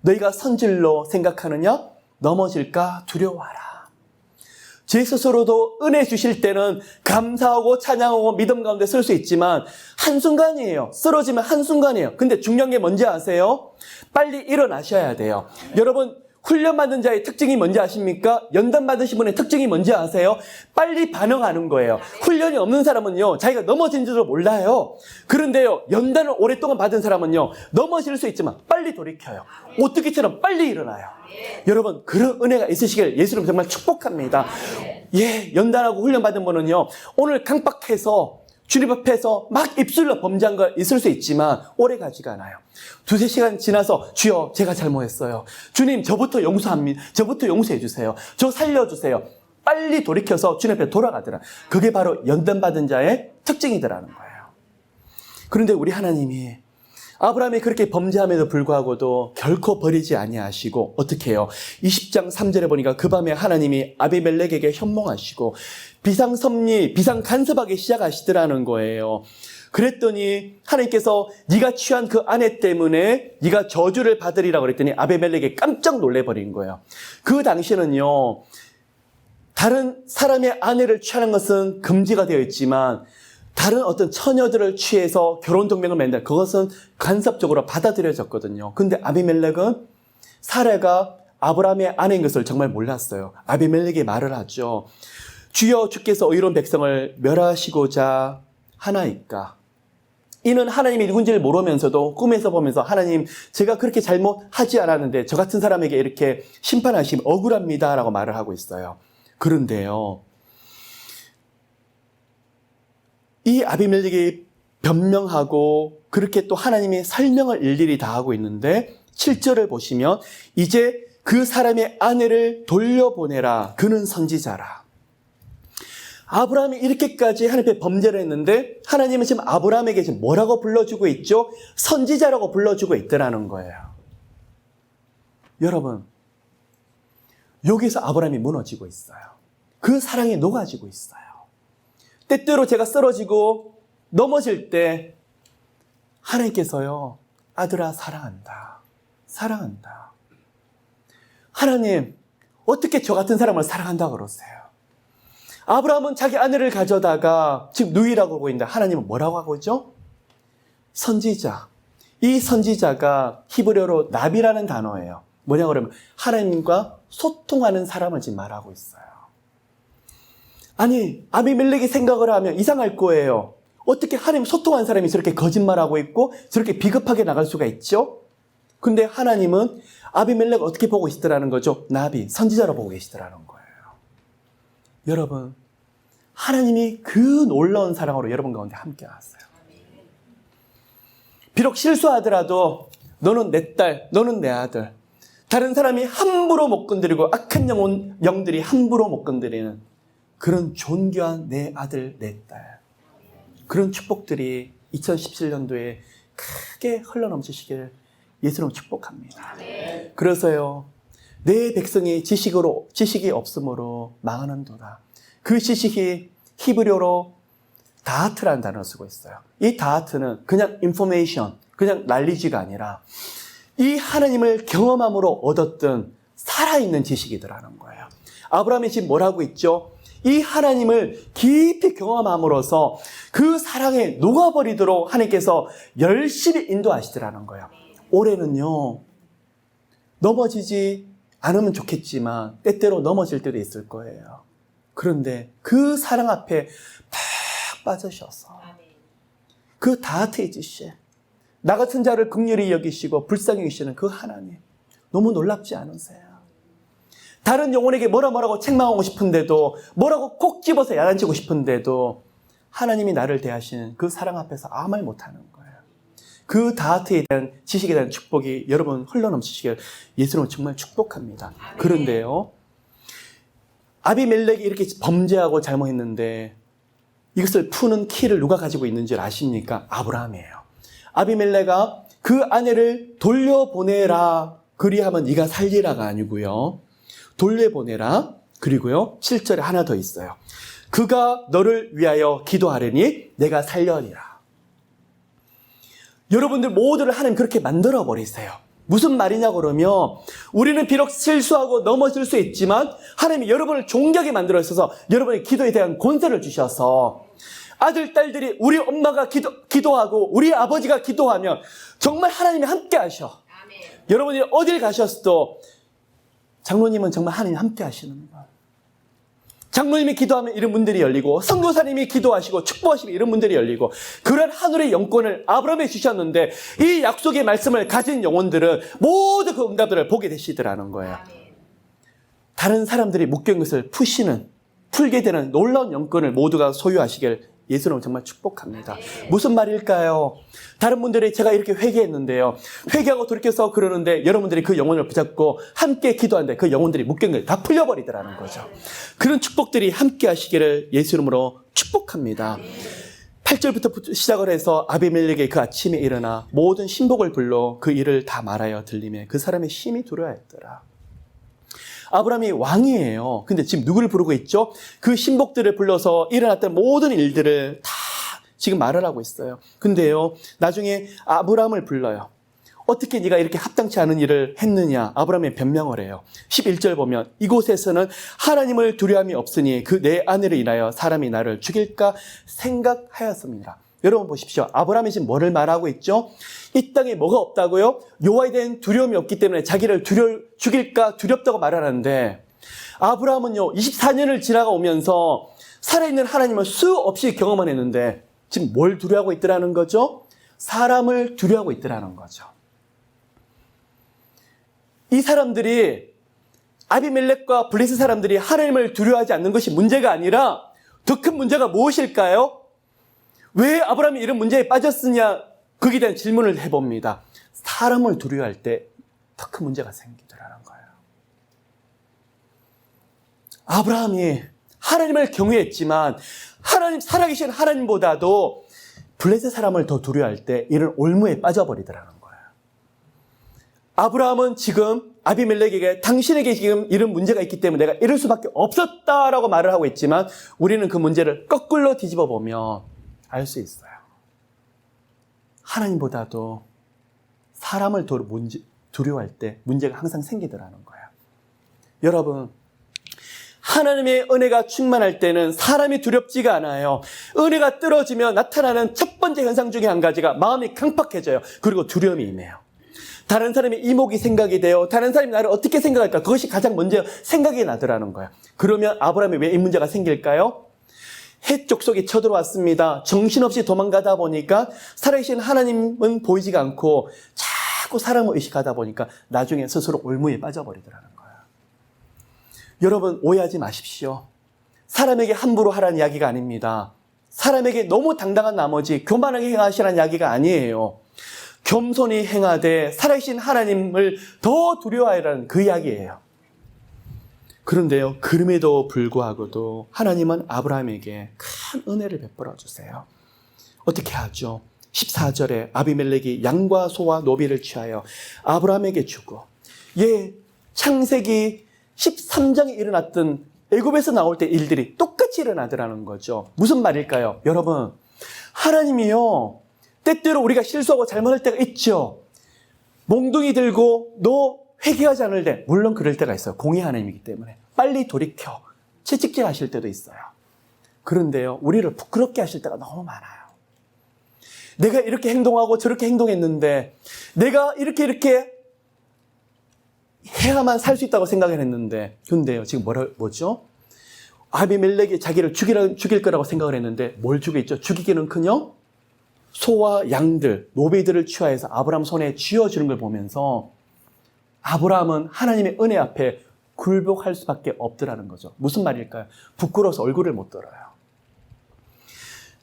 너희가 선질로 생각하느냐? 넘어질까 두려워하라. 제 스스로도 은혜 주실 때는 감사하고 찬양하고 믿음 가운데 설 수 있지만 한순간이에요. 쓰러지면 한순간이에요. 근데 중요한 게 뭔지 아세요? 빨리 일어나셔야 돼요. 여러분, 훈련받은 자의 특징이 뭔지 아십니까? 연단 받으신 분의 특징이 뭔지 아세요? 빨리 반응하는 거예요. 훈련이 없는 사람은요, 자기가 넘어진 줄도 몰라요. 그런데요, 연단을 오랫동안 받은 사람은요, 넘어질 수 있지만 빨리 돌이켜요. 오뚜기처럼 빨리 일어나요. 여러분, 그런 은혜가 있으시길 예수님 정말 축복합니다. 예, 연단하고 훈련받은 분은요, 오늘 강박해서 주님 앞에서 막 입술로 범죄한 거 있을 수 있지만 오래 가지가 않아요. 2-3시간 지나서 주여 제가 잘못했어요. 주님 저부터 용서해 주세요. 저 살려주세요. 빨리 돌이켜서 주님 앞에 돌아가더라. 그게 바로 연단받은 자의 특징이더라는 거예요. 그런데 우리 하나님이 아브라함이 그렇게 범죄함에도 불구하고도 결코 버리지 아니하시고 어떻게 해요? 20장 3절에 보니까 그 밤에 하나님이 아비멜렉에게 현몽하시고 비상섭리, 비상간섭하기 시작하시더라는 거예요. 그랬더니 하나님께서 네가 취한 그 아내 때문에 네가 저주를 받으리라고 그랬더니 아비멜렉이 깜짝 놀래버린 거예요. 그 당시에는요, 다른 사람의 아내를 취하는 것은 금지가 되어 있지만 다른 어떤 처녀들을 취해서 결혼 동맹을 맺는다. 그것은 간섭적으로 받아들여졌거든요. 근데 아비멜렉은 사라가 아브라함의 아내인 것을 정말 몰랐어요. 아비멜렉이 말을 하죠. 주여 주께서 의로운 백성을 멸하시고자 하나이까. 이는 하나님이 누군지를 모르면서도 꿈에서 보면서 하나님 제가 그렇게 잘못하지 않았는데 저 같은 사람에게 이렇게 심판하시면 억울합니다 라고 말을 하고 있어요. 그런데요, 이 아비멜렉이 변명하고 그렇게 또 하나님이 설명을 일일이 다 하고 있는데 7절을 보시면 이제 그 사람의 아내를 돌려보내라. 그는 선지자라. 아브라함이 이렇게까지 하나님 앞에 범죄를 했는데 하나님은 지금 아브라함에게 지금 뭐라고 불러주고 있죠? 선지자라고 불러주고 있더라는 거예요. 여러분, 여기서 아브라함이 무너지고 있어요. 그 사랑이 녹아지고 있어요. 때때로 제가 쓰러지고 넘어질 때 하나님께서요, 아들아 사랑한다. 사랑한다. 하나님, 어떻게 저 같은 사람을 사랑한다고 그러세요? 아브라함은 자기 아내를 가져다가 지금 누이라고 하고 있는데 하나님은 뭐라고 하고 있죠? 선지자. 이 선지자가 히브리어로 나비라는 단어예요. 뭐냐고 그러면 하나님과 소통하는 사람을 지금 말하고 있어요. 아니, 아비멜렉이 생각을 하면 이상할 거예요. 어떻게 하나님 소통한 사람이 저렇게 거짓말하고 있고 저렇게 비겁하게 나갈 수가 있죠? 근데 하나님은 아비멜렉을 어떻게 보고 계시더라는 거죠? 나비, 선지자로 보고 계시더라는 거예요. 여러분, 하나님이 그 놀라운 사랑으로 여러분 가운데 함께 하세요. 비록 실수하더라도 너는 내 딸, 너는 내 아들. 다른 사람이 함부로 못 건드리고 악한 영들이 함부로 못 건드리는 그런 존귀한 내 아들, 내 딸. 그런 축복들이 2017년도에 크게 흘러넘치시길 예수로 축복합니다. 그래서요, 내 백성이 지식이 없으므로 망하는도다. 그 지식이 히브리어로 다하트라는 단어를 쓰고 있어요. 이 다하트는 그냥 인포메이션, 그냥 난리지가 아니라 이 하나님을 경험함으로 얻었던 살아있는 지식이더라는 거예요. 아브라함이 지금 뭐라고 있죠? 이 하나님을 깊이 경험함으로써 그 사랑에 녹아버리도록 하나님께서 열심히 인도하시더라는 거예요. 올해는요, 넘어지지 않으면 좋겠지만 때때로 넘어질 때도 있을 거예요. 그런데 그 사랑 앞에 팍 빠지셔서 그 다하트의 지시, 나 같은 자를 긍휼히 여기시고 불쌍히 여기시는 그 하나님, 너무 놀랍지 않으세요? 다른 영혼에게 뭐라고 책망하고 싶은데도, 뭐라고 콕 집어서 야단치고 싶은데도 하나님이 나를 대하시는 그 사랑 앞에서 아무 말 못하는 거예요. 그 다하트에 대한 지식에 대한 축복이 여러분 흘러넘치시길 예수님은 정말 축복합니다. 그런데요, 아비멜렉이 이렇게 범죄하고 잘못했는데 이것을 푸는 키를 누가 가지고 있는 줄 아십니까? 아브라함이에요. 아비멜렉아, 그 아내를 돌려보내라. 그리하면 네가 살리라가 아니고요, 돌려보내라. 그리고요, 7절에 하나 더 있어요. 그가 너를 위하여 기도하려니 내가 살려니라. 여러분들 모두를 하나님 그렇게 만들어버리세요. 무슨 말이냐 그러면 우리는 비록 실수하고 넘어질 수 있지만 하나님이 여러분을 존귀하게 만들어 있어서 여러분의 기도에 대한 권세를 주셔서 아들, 딸들이 우리 엄마가 기도하고 우리 아버지가 기도하면 정말 하나님이 함께 하셔. 아멘. 여러분이 어딜 가셨어도 장로님은 정말 하나님 함께 하시는 거예요. 장로님이 기도하면 이런 문들이 열리고 선교사님이 기도하시고 축복하시면 이런 문들이 열리고 그런 하늘의 영권을 아브라함에 주셨는데 이 약속의 말씀을 가진 영혼들은 모두 그 응답들을 보게 되시더라는 거예요. 다른 사람들이 묶여있는 것을 풀게 되는 놀라운 영권을 모두가 소유하시길 예수님은 정말 축복합니다. 무슨 말일까요? 다른 분들이 제가 이렇게 회개했는데요. 회개하고 돌이켜서 그러는데 여러분들이 그 영혼을 붙잡고 함께 기도하는데 그 영혼들이 묶인 게 다 풀려버리더라는 거죠. 그런 축복들이 함께 하시기를 예수 이름으로 축복합니다. 8절부터 시작을 해서 아비멜렉이 그 아침에 일어나 모든 신복을 불러 그 일을 다 말하여 들리매 그 사람의 심히 두려워했더라. 아브라함이 왕이에요. 근데 지금 누구를 부르고 있죠? 그 신복들을 불러서 일어났던 모든 일들을 다 지금 말을 하고 있어요. 근데요, 나중에 아브라함을 불러요. 어떻게 네가 이렇게 합당치 않은 일을 했느냐? 아브라함이 변명을 해요. 11절 보면 이곳에서는 하나님을 두려움이 없으니 그 내 아내를 인하여 사람이 나를 죽일까 생각하였습니다. 여러분 보십시오. 아브라함이 지금 뭐를 말하고 있죠? 이 땅에 뭐가 없다고요? 여호와에 대한 두려움이 없기 때문에 자기를 죽일까 두렵다고 말하는데 아브라함은요 24년을 지나가 오면서 살아있는 하나님을 수없이 경험을 했는데 지금 뭘 두려워하고 있더라는 거죠? 사람을 두려워하고 있더라는 거죠. 이 사람들이 아비멜렉과 블레셋 사람들이 하나님을 두려워하지 않는 것이 문제가 아니라 더 큰 문제가 무엇일까요? 왜 아브라함이 이런 문제에 빠졌으냐? 거기에 대한 질문을 해봅니다. 사람을 두려워할 때 더 큰 문제가 생기더라는 거예요. 아브라함이 하나님을 경외했지만 하나님 살아계신 하나님보다도 블레셋 사람을 더 두려워할 때 이런 올무에 빠져버리더라는 거예요. 아브라함은 지금 아비멜렉에게 당신에게 지금 이런 문제가 있기 때문에 내가 이럴 수밖에 없었다라고 말을 하고 있지만 우리는 그 문제를 거꾸로 뒤집어 보면 알 수 있어요. 하나님보다도 사람을 두려워할 때 문제가 항상 생기더라는 거예요. 여러분, 하나님의 은혜가 충만할 때는 사람이 두렵지가 않아요. 은혜가 떨어지면 나타나는 첫 번째 현상 중에 한 가지가 마음이 강팍해져요. 그리고 두려움이 임해요. 다른 사람의 이목이 생각이 돼요. 다른 사람이 나를 어떻게 생각할까? 그것이 가장 먼저 생각이 나더라는 거예요. 그러면 아브라함이 왜 이 문제가 생길까요? 헷 족속이 쳐들어왔습니다. 정신없이 도망가다 보니까 살아계신 하나님은 보이지가 않고 자꾸 사람을 의식하다 보니까 나중에 스스로 올무에 빠져버리더라는 거예요. 여러분 오해하지 마십시오. 사람에게 함부로 하라는 이야기가 아닙니다. 사람에게 너무 당당한 나머지 교만하게 행하시라는 이야기가 아니에요. 겸손히 행하되 살아계신 하나님을 더 두려워하라는 그 이야기예요. 그런데요, 그럼에도 불구하고도 하나님은 아브라함에게 큰 은혜를 베풀어 주세요. 어떻게 하죠? 14절에 아비멜렉이 양과 소와 노비를 취하여 아브라함에게 주고, 창세기 13장에 일어났던 애굽에서 나올 때 일들이 똑같이 일어나더라는 거죠. 무슨 말일까요? 여러분, 하나님이요, 때때로 우리가 실수하고 잘못할 때가 있죠. 몽둥이 들고 너 회개하지 않을 때, 물론 그럴 때가 있어요. 공의 하나님이기 때문에 빨리 돌이켜 채찍질 하실 때도 있어요. 그런데요, 우리를 부끄럽게 하실 때가 너무 많아요. 내가 이렇게 행동하고 저렇게 행동했는데 내가 이렇게 해야만 살 수 있다고 생각을 했는데, 근데요 지금 뭐죠? 아비멜렉이 자기를 죽일 거라고 생각을 했는데 뭘 죽였죠? 죽이기는커녕 소와 양들, 노비들을 취하해서 아브라함 손에 쥐어주는 걸 보면서 아브라함은 하나님의 은혜 앞에 굴복할 수밖에 없더라는 거죠. 무슨 말일까요? 부끄러워서 얼굴을 못 들어요.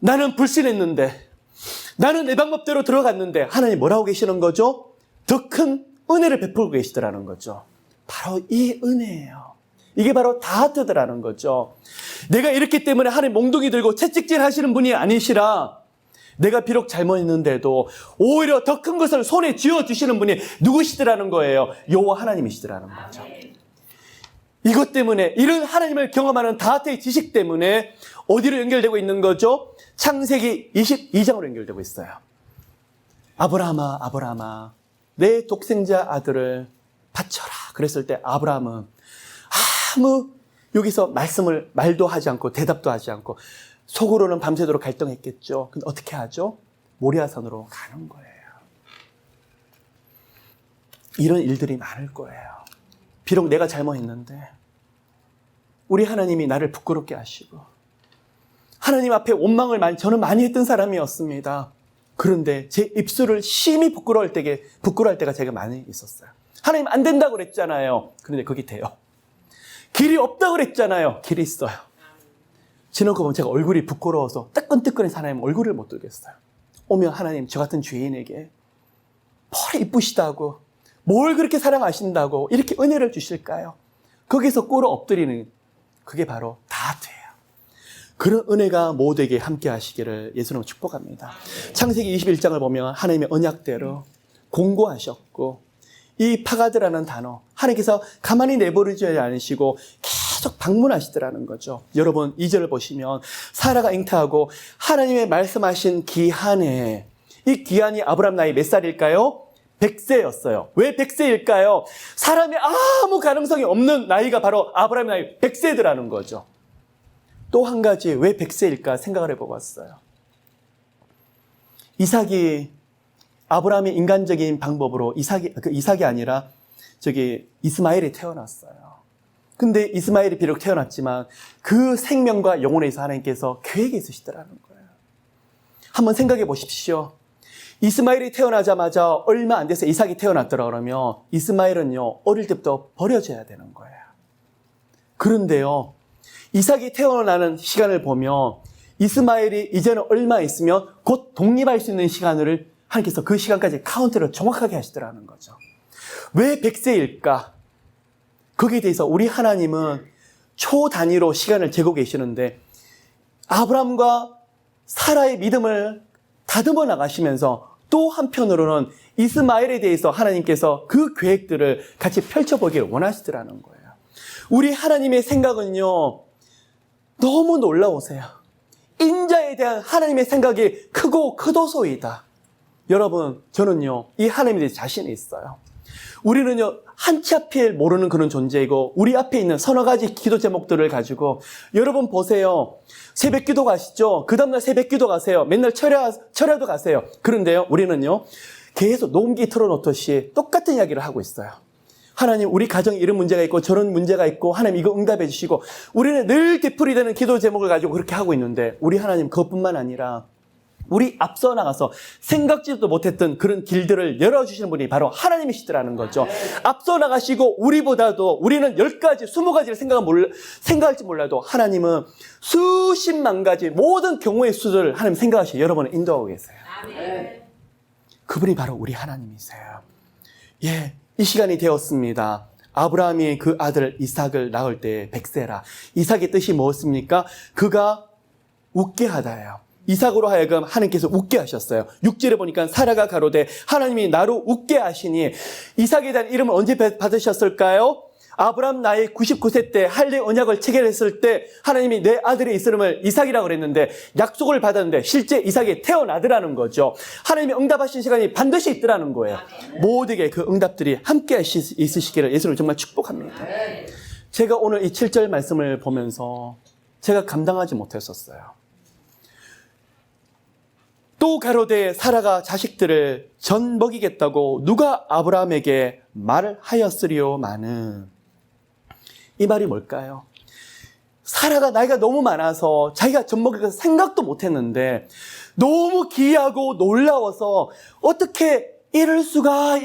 나는 불신했는데, 나는 내 방법대로 들어갔는데 하나님 뭐라고 계시는 거죠? 더 큰 은혜를 베풀고 계시더라는 거죠. 바로 이 은혜예요. 이게 바로 다하트더라는 거죠. 내가 이렇기 때문에 하나님 몽둥이 들고 채찍질 하시는 분이 아니시라, 내가 비록 잘못했는데도 오히려 더 큰 것을 손에 쥐어주시는 분이 누구시더라는 거예요? 여호와 하나님이시더라는 거죠. 이것 때문에, 이런 하나님을 경험하는 다하트의 지식 때문에 어디로 연결되고 있는 거죠? 창세기 22장으로 연결되고 있어요. 아브라함아, 아브라함아, 내 독생자 아들을 바쳐라. 그랬을 때 아브라함은 아무 여기서 말도 하지 않고 대답도 하지 않고 속으로는 밤새도록 갈등했겠죠. 근데 어떻게 하죠? 모리아산으로 가는 거예요. 이런 일들이 많을 거예요. 비록 내가 잘못했는데 우리 하나님이 나를 부끄럽게 하시고, 하나님 앞에 원망을 저는 많이 했던 사람이었습니다. 그런데 제 입술을 심히 부끄러워할 때가 제가 많이 있었어요. 하나님 안 된다고 그랬잖아요. 그런데 그게 돼요. 길이 없다고 그랬잖아요. 길이 있어요. 지나고 보면 제가 얼굴이 부끄러워서 뜨끈뜨끈해서 하나님 얼굴을 못 들겠어요. 오면 하나님 저 같은 죄인에게 뭘 이쁘시다고 뭘 그렇게 사랑하신다고 이렇게 은혜를 주실까요? 거기서 꿇어 엎드리는 그게 바로 다 돼요. 그런 은혜가 모두에게 함께 하시기를 예수님으로 축복합니다. 창세기 21장을 보면 하나님의 언약대로 공고하셨고 이 파가드라는 단어 하나님께서 가만히 내버리지 않으시고 계속 방문하시더라는 거죠. 여러분 2절을 보시면 사라가 잉태하고 하나님의 말씀하신 기한에 이 기한이 아브라함 나이 몇 살일까요? 100세였어요. 왜 100세일까요? 사람의 아무 가능성이 없는 나이가 바로 아브라함 나이 100세더라는 거죠. 또 한 가지 왜 100세일까 생각을 해보았어요. 이삭이 아브라함의 인간적인 방법으로 이삭이 아니라 이스마엘이 태어났어요. 근데 이스마엘이 비록 태어났지만 그 생명과 영혼에 있어 하나님께서 계획이 있으시더라는 거예요. 한번 생각해 보십시오. 이스마엘이 태어나자마자 얼마 안 돼서 이삭이 태어났더라 그러면 이스마엘은요 어릴 때부터 버려져야 되는 거예요. 그런데요 이삭이 태어나는 시간을 보면 이스마엘이 이제는 얼마 있으면 곧 독립할 수 있는 시간을 하나님께서 그 시간까지 카운트를 정확하게 하시더라는 거죠. 왜 100세일까? 거기에 대해서 우리 하나님은 초 단위로 시간을 재고 계시는데 아브라함과 사라의 믿음을 다듬어 나가시면서 또 한편으로는 이스마엘에 대해서 하나님께서 그 계획들을 같이 펼쳐보기를 원하시더라는 거예요. 우리 하나님의 생각은요 너무 놀라우세요. 인자에 대한 하나님의 생각이 크고 크도소이다. 여러분 저는요 이 하나님에 대해 자신이 있어요. 우리는요 한치 앞을 모르는 그런 존재이고 우리 앞에 있는 서너 가지 기도 제목들을 가지고 여러분 보세요. 새벽 기도 가시죠. 그 다음날 새벽 기도 가세요. 맨날 철야도 가세요. 그런데요 우리는요 계속 녹음기 틀어놓듯이 똑같은 이야기를 하고 있어요. 하나님 우리 가정에 이런 문제가 있고 저런 문제가 있고 하나님 이거 응답해 주시고 우리는 늘 되풀이되는 기도 제목을 가지고 그렇게 하고 있는데 우리 하나님 그것뿐만 아니라 우리 앞서 나가서 생각지도 못했던 그런 길들을 열어주시는 분이 바로 하나님이시더라는 거죠. 앞서 나가시고 우리보다도 우리는 10가지, 20가지를 생각할지 몰라도 하나님은 수십만 가지 모든 경우의 수를 하나님 생각하시고 여러분을 인도하고 계세요. 그분이 바로 우리 하나님이세요. 예, 이 시간이 되었습니다. 아브라함이 그 아들 이삭을 낳을 때 100세라. 이삭의 뜻이 무엇입니까? 그가 웃게 하다예요. 이삭으로 하여금 하나님께서 웃게 하셨어요. 6절에 보니까 사라가 가로되 하나님이 나로 웃게 하시니 이삭에 대한 이름을 언제 받으셨을까요? 아브라함 나이 99세 때 할례 언약을 체결했을 때 하나님이 내 아들의 이름을 이삭이라고 그랬는데 약속을 받았는데 실제 이삭이 태어나더라는 거죠. 하나님이 응답하신 시간이 반드시 있더라는 거예요. 모두에게 그 응답들이 함께 있으시기를 예수를 정말 축복합니다. 제가 오늘 이 7절 말씀을 보면서 제가 감당하지 못했었어요. 또 가로되 사라가 자식들을 전 먹이겠다고 누가 아브라함에게 말을 하였으리요마는. 이 말이 뭘까요? 사라가 나이가 너무 많아서 자기가 전 먹일 것 생각도 못했는데 너무 기이하고 놀라워서 어떻게 이럴 수가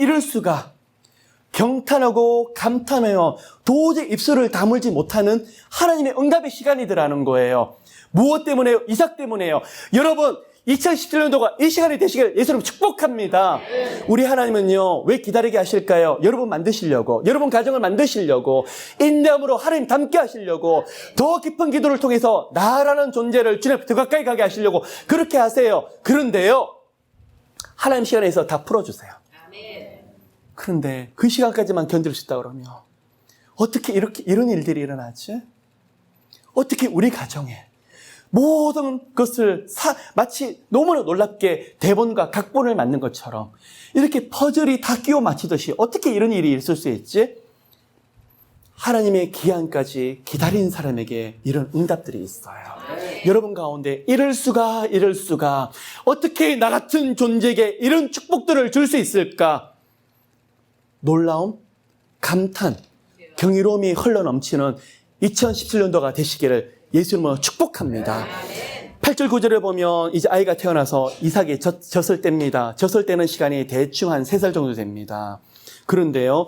경탄하고 감탄하여 도저히 입술을 다물지 못하는 하나님의 응답의 시간이더라는 거예요. 무엇 때문에요? 이삭 때문에요. 여러분 2017년도가 이 시간이 되시길 예수님 축복합니다. 우리 하나님은요 왜 기다리게 하실까요? 여러분 만드시려고, 여러분 가정을 만드시려고, 인내함으로 하나님 닮게 하시려고, 더 깊은 기도를 통해서 나라는 존재를 주님 더 가까이 가게 하시려고 그렇게 하세요. 그런데요 하나님 시간에서 다 풀어주세요. 그런데 그 시간까지만 견딜 수 있다 그러면 어떻게 이런 일들이 일어나지? 어떻게 우리 가정에 모든 것을 마치 너무나 놀랍게 대본과 각본을 만든 것처럼 이렇게 퍼즐이 다 끼워 맞추듯이 어떻게 이런 일이 있을 수 있지? 하나님의 기한까지 기다린 사람에게 이런 응답들이 있어요. 여러분 가운데 이럴 수가 어떻게 나 같은 존재에게 이런 축복들을 줄 수 있을까? 놀라움, 감탄, 경이로움이 흘러넘치는 2017년도가 되시기를 예수님으로 축복합니다. 8절 9절에 보면 이제 아이가 태어나서 이삭이 젖을 때입니다. 젖을 때는 시간이 대충 한 3살 정도 됩니다. 그런데요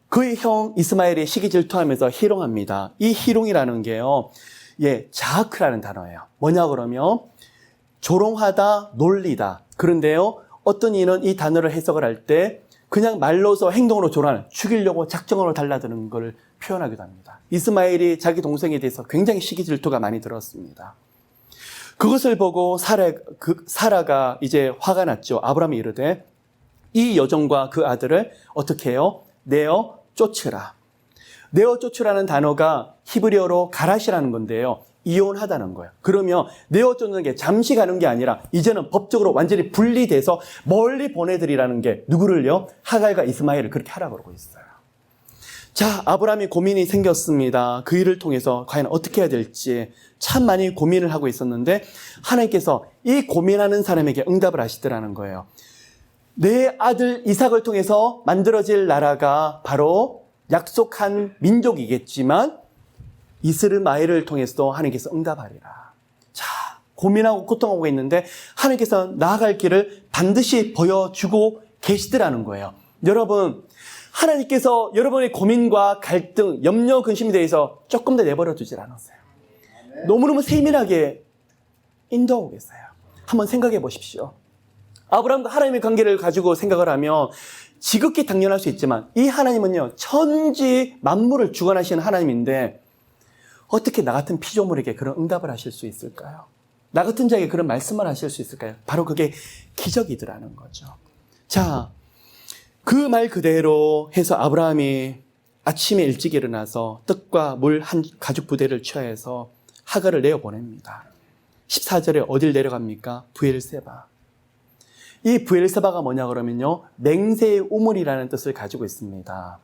그의 형 이스마엘이 시기 질투하면서 희롱합니다. 이 희롱이라는 게요 예, 자크라는 단어예요. 뭐냐 그러면 조롱하다, 놀리다. 그런데요, 어떤 이는 이 단어를 해석을 할 때 그냥 말로서 행동으로 조롱하는, 죽이려고 작정으로 달라드는 걸 표현하기도 합니다. 이스마엘이 자기 동생에 대해서 굉장히 시기 질투가 많이 들었습니다. 그것을 보고 사라가 이제 화가 났죠. 아브라함이 이르되 이 여종과 그 아들을 어떻게 해요? 내어 쫓으라. 내어 쫓으라는 단어가 히브리어로 가라시라는 건데요. 이혼하다는 거예요. 그러면 내어 쫓는 게 잠시 가는 게 아니라 이제는 법적으로 완전히 분리돼서 멀리 보내드리라는 게 누구를요? 하갈과 이스마엘을 그렇게 하라고 그러고 있어요. 자, 아브라함이 고민이 생겼습니다. 그 일을 통해서 과연 어떻게 해야 될지 참 많이 고민을 하고 있었는데 하나님께서 이 고민하는 사람에게 응답을 하시더라는 거예요. 내 아들 이삭을 통해서 만들어질 나라가 바로 약속한 민족이겠지만 이스마엘을 통해서도 하나님께서 응답하리라. 자, 고민하고 고통하고 있는데 하나님께서 나아갈 길을 반드시 보여주고 계시더라는 거예요. 여러분, 하나님께서 여러분의 고민과 갈등, 염려, 근심에 대해서 조금 더 내버려 두질 않았어요. 너무너무 세밀하게 인도하고 계세요. 한번 생각해 보십시오. 아브라함과 하나님의 관계를 가지고 생각을 하면 지극히 당연할 수 있지만 이 하나님은요, 천지 만물을 주관하시는 하나님인데 어떻게 나 같은 피조물에게 그런 응답을 하실 수 있을까요? 나 같은 자에게 그런 말씀을 하실 수 있을까요? 바로 그게 기적이더라는 거죠. 자, 그 말 그대로 해서 아브라함이 아침에 일찍 일어나서 떡과 물 한 가죽 부대를 취하여서 하갈을 내어보냅니다. 14절에 어딜 내려갑니까? 브엘세바. 이 브엘세바가 뭐냐 그러면요, 맹세의 우물이라는 뜻을 가지고 있습니다.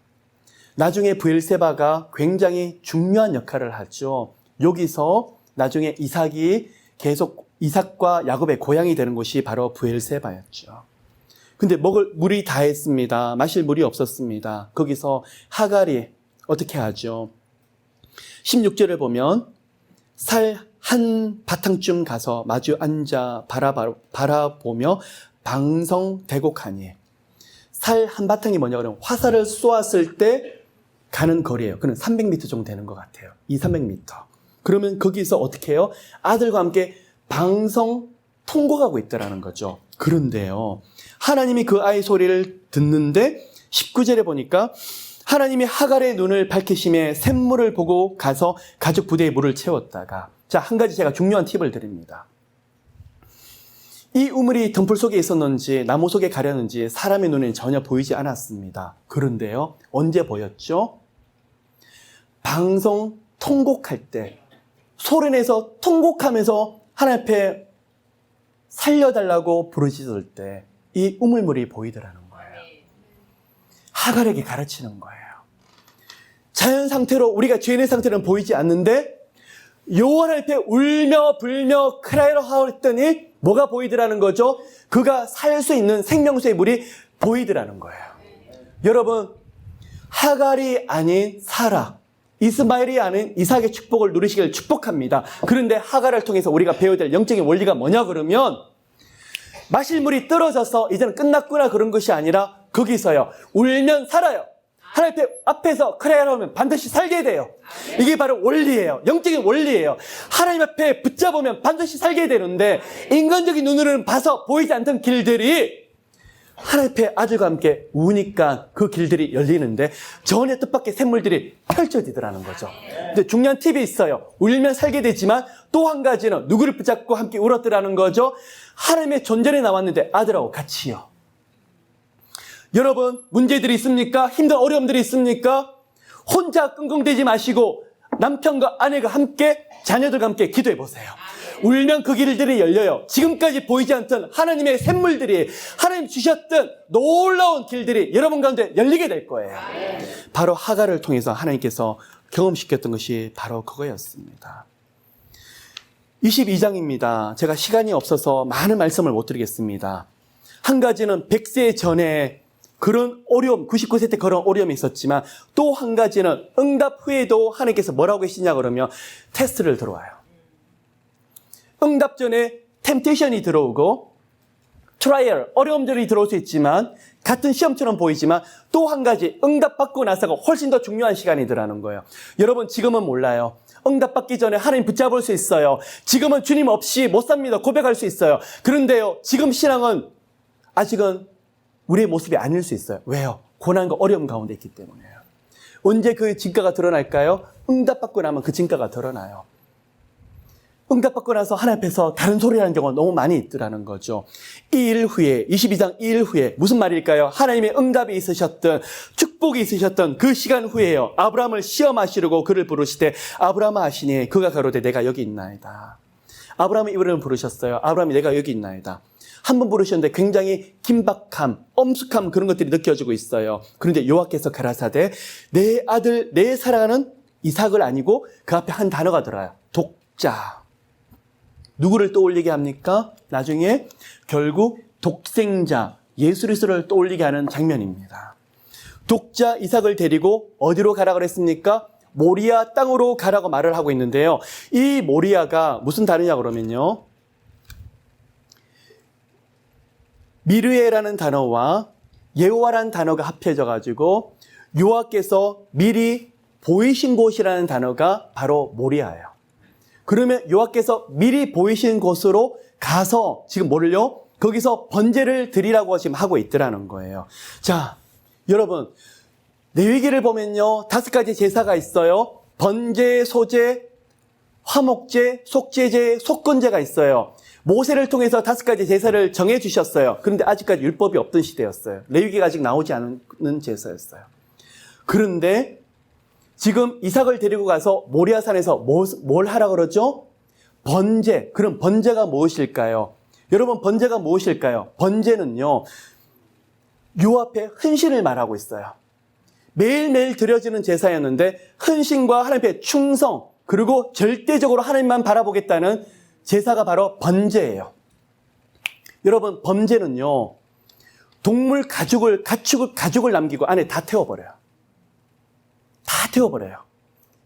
나중에 브엘세바가 굉장히 중요한 역할을 하죠. 여기서 나중에 이삭이 계속 이삭과 야곱의 고향이 되는 곳이 바로 브엘세바였죠. 근데 먹을 물이 다했습니다. 마실 물이 없었습니다. 거기서 하갈이 어떻게 하죠? 16절을 보면 살 한 바탕쯤 가서 마주 앉아 바라보며 방성대곡하니. 살 한 바탕이 뭐냐 그러면 화살을 쏘았을 때 가는 거리예요. 그는 300m 정도 되는 것 같아요. 300m. 그러면 거기서 어떻게 해요? 아들과 함께 방성 통곡하고 있다라는 거죠. 그런데요, 하나님이 그 아이 소리를 듣는데 19절에 보니까 하나님이 하갈의 눈을 밝히심에 샘물을 보고 가서 가죽 부대에 물을 채웠다가, 자, 한 가지 제가 중요한 팁을 드립니다. 이 우물이 덤불 속에 있었는지 나무 속에 가렸는지 사람의 눈에 전혀 보이지 않았습니다. 그런데요, 언제 보였죠? 방송 통곡할 때, 소리내서 통곡하면서 하나님 앞에 살려달라고 부르짖을 때 이 우물물이 보이더라는 거예요. 하갈에게 가르치는 거예요. 자연 상태로 우리가 죄인의 상태는 보이지 않는데 여호와 앞에 울며 불며 크라이로 하였더니 뭐가 보이더라는 거죠? 그가 살 수 있는 생명수의 물이 보이더라는 거예요. 여러분, 하갈이 아닌 사라, 이스마엘이 아닌 이삭의 축복을 누리시길 축복합니다. 그런데 하갈을 통해서 우리가 배워야 될 영적인 원리가 뭐냐 그러면 마실 물이 떨어져서 이제는 끝났구나 그런 것이 아니라 거기서요, 울면 살아요. 하나님 앞에서 크라이로 하면 반드시 살게 돼요. 이게 바로 원리예요. 영적인 원리예요. 하나님 앞에 붙잡으면 반드시 살게 되는데 인간적인 눈으로는 봐서 보이지 않던 길들이 하나님 앞에 아들과 함께 우니까 그 길들이 열리는데 전의 뜻밖의 샘물들이 펼쳐지더라는 거죠. 근데 중요한 팁이 있어요. 울면 살게 되지만 또 한 가지는 누구를 붙잡고 함께 울었더라는 거죠. 하나님의 존재에 나왔는데 아들하고 같이요. 여러분, 문제들이 있습니까? 힘든 어려움들이 있습니까? 혼자 끙끙대지 마시고 남편과 아내가 함께, 자녀들과 함께 기도해 보세요. 울면 그 길들이 열려요. 지금까지 보이지 않던 하나님의 샘물들이, 하나님 주셨던 놀라운 길들이 여러분 가운데 열리게 될 거예요. 바로 하갈을 통해서 하나님께서 경험시켰던 것이 바로 그거였습니다. 22장입니다. 제가 시간이 없어서 많은 말씀을 못 드리겠습니다. 한 가지는 100세 전에 그런 어려움, 99세 때 그런 어려움이 있었지만 또 한 가지는 응답 후에도 하나님께서 뭐라고 계시냐 그러면 테스트를 들어와요. 응답 전에 템테이션이 들어오고 트라이얼, 어려움들이 들어올 수 있지만 같은 시험처럼 보이지만 또 한 가지 응답받고 나서가 훨씬 더 중요한 시간이더라는 거예요. 여러분 지금은 몰라요. 응답받기 전에 하나님 붙잡을 수 있어요. 지금은 주님 없이 못 삽니다. 고백할 수 있어요. 그런데요, 지금 신앙은 아직은 우리의 모습이 아닐 수 있어요. 왜요? 고난과 어려움 가운데 있기 때문에요. 언제 그 진가가 드러날까요? 응답받고 나면 그 진가가 드러나요. 응답받고 나서 하나님 앞에서 다른 소리 하는 경우가 너무 많이 있더라는 거죠. 이 일 후에, 22장 2일 후에 무슨 말일까요? 하나님의 응답이 있으셨던, 축복이 있으셨던 그 시간 후에요. 아브라함을 시험하시려고 그를 부르시되 아브라함아 하시니 그가 가로되 내가 여기 있나이다. 아브라함의 이름을 부르셨어요. 아브라함이 내가 여기 있나이다. 한 번 부르셨는데 굉장히 긴박함, 엄숙함 그런 것들이 느껴지고 있어요. 그런데 여호와께서 가라사대 내 아들, 내 사랑하는 이삭을 아니고 그 앞에 한 단어가 들어요. 독자. 누구를 떠올리게 합니까? 나중에 결국 독생자 예수 그리스도를 떠올리게 하는 장면입니다. 독자 이삭을 데리고 어디로 가라 그랬습니까? 모리아 땅으로 가라고 말을 하고 있는데요. 이 모리아가 무슨 단어냐 그러면요. 미르에라는 단어와 여호와라는 단어가 합해져 가지고 여호와께서 미리 보이신 곳이라는 단어가 바로 모리아예요. 그러면 여호와께서 미리 보이신 곳으로 가서 지금 뭐를요? 거기서 번제를 드리라고 지금 하고 있더라는 거예요. 자, 여러분 레위기를 보면요 5가지 제사가 있어요. 번제, 소제, 화목제, 속죄제, 속건제가 있어요. 모세를 통해서 5가지 제사를 정해 주셨어요. 그런데 아직까지 율법이 없던 시대였어요. 레위기가 아직 나오지 않은 제사였어요. 그런데 지금 이삭을 데리고 가서 모리아산에서 뭘 하라 그러죠? 번제. 그럼 번제가 무엇일까요? 여러분 번제가 무엇일까요? 번제는요. 요 앞에 헌신을 말하고 있어요. 매일매일 드려지는 제사였는데 헌신과 하나님의 충성 그리고 절대적으로 하나님만 바라보겠다는 제사가 바로 번제예요. 여러분 번제는요. 동물 가죽을 남기고 안에 다 태워버려요. 다 태워버려요.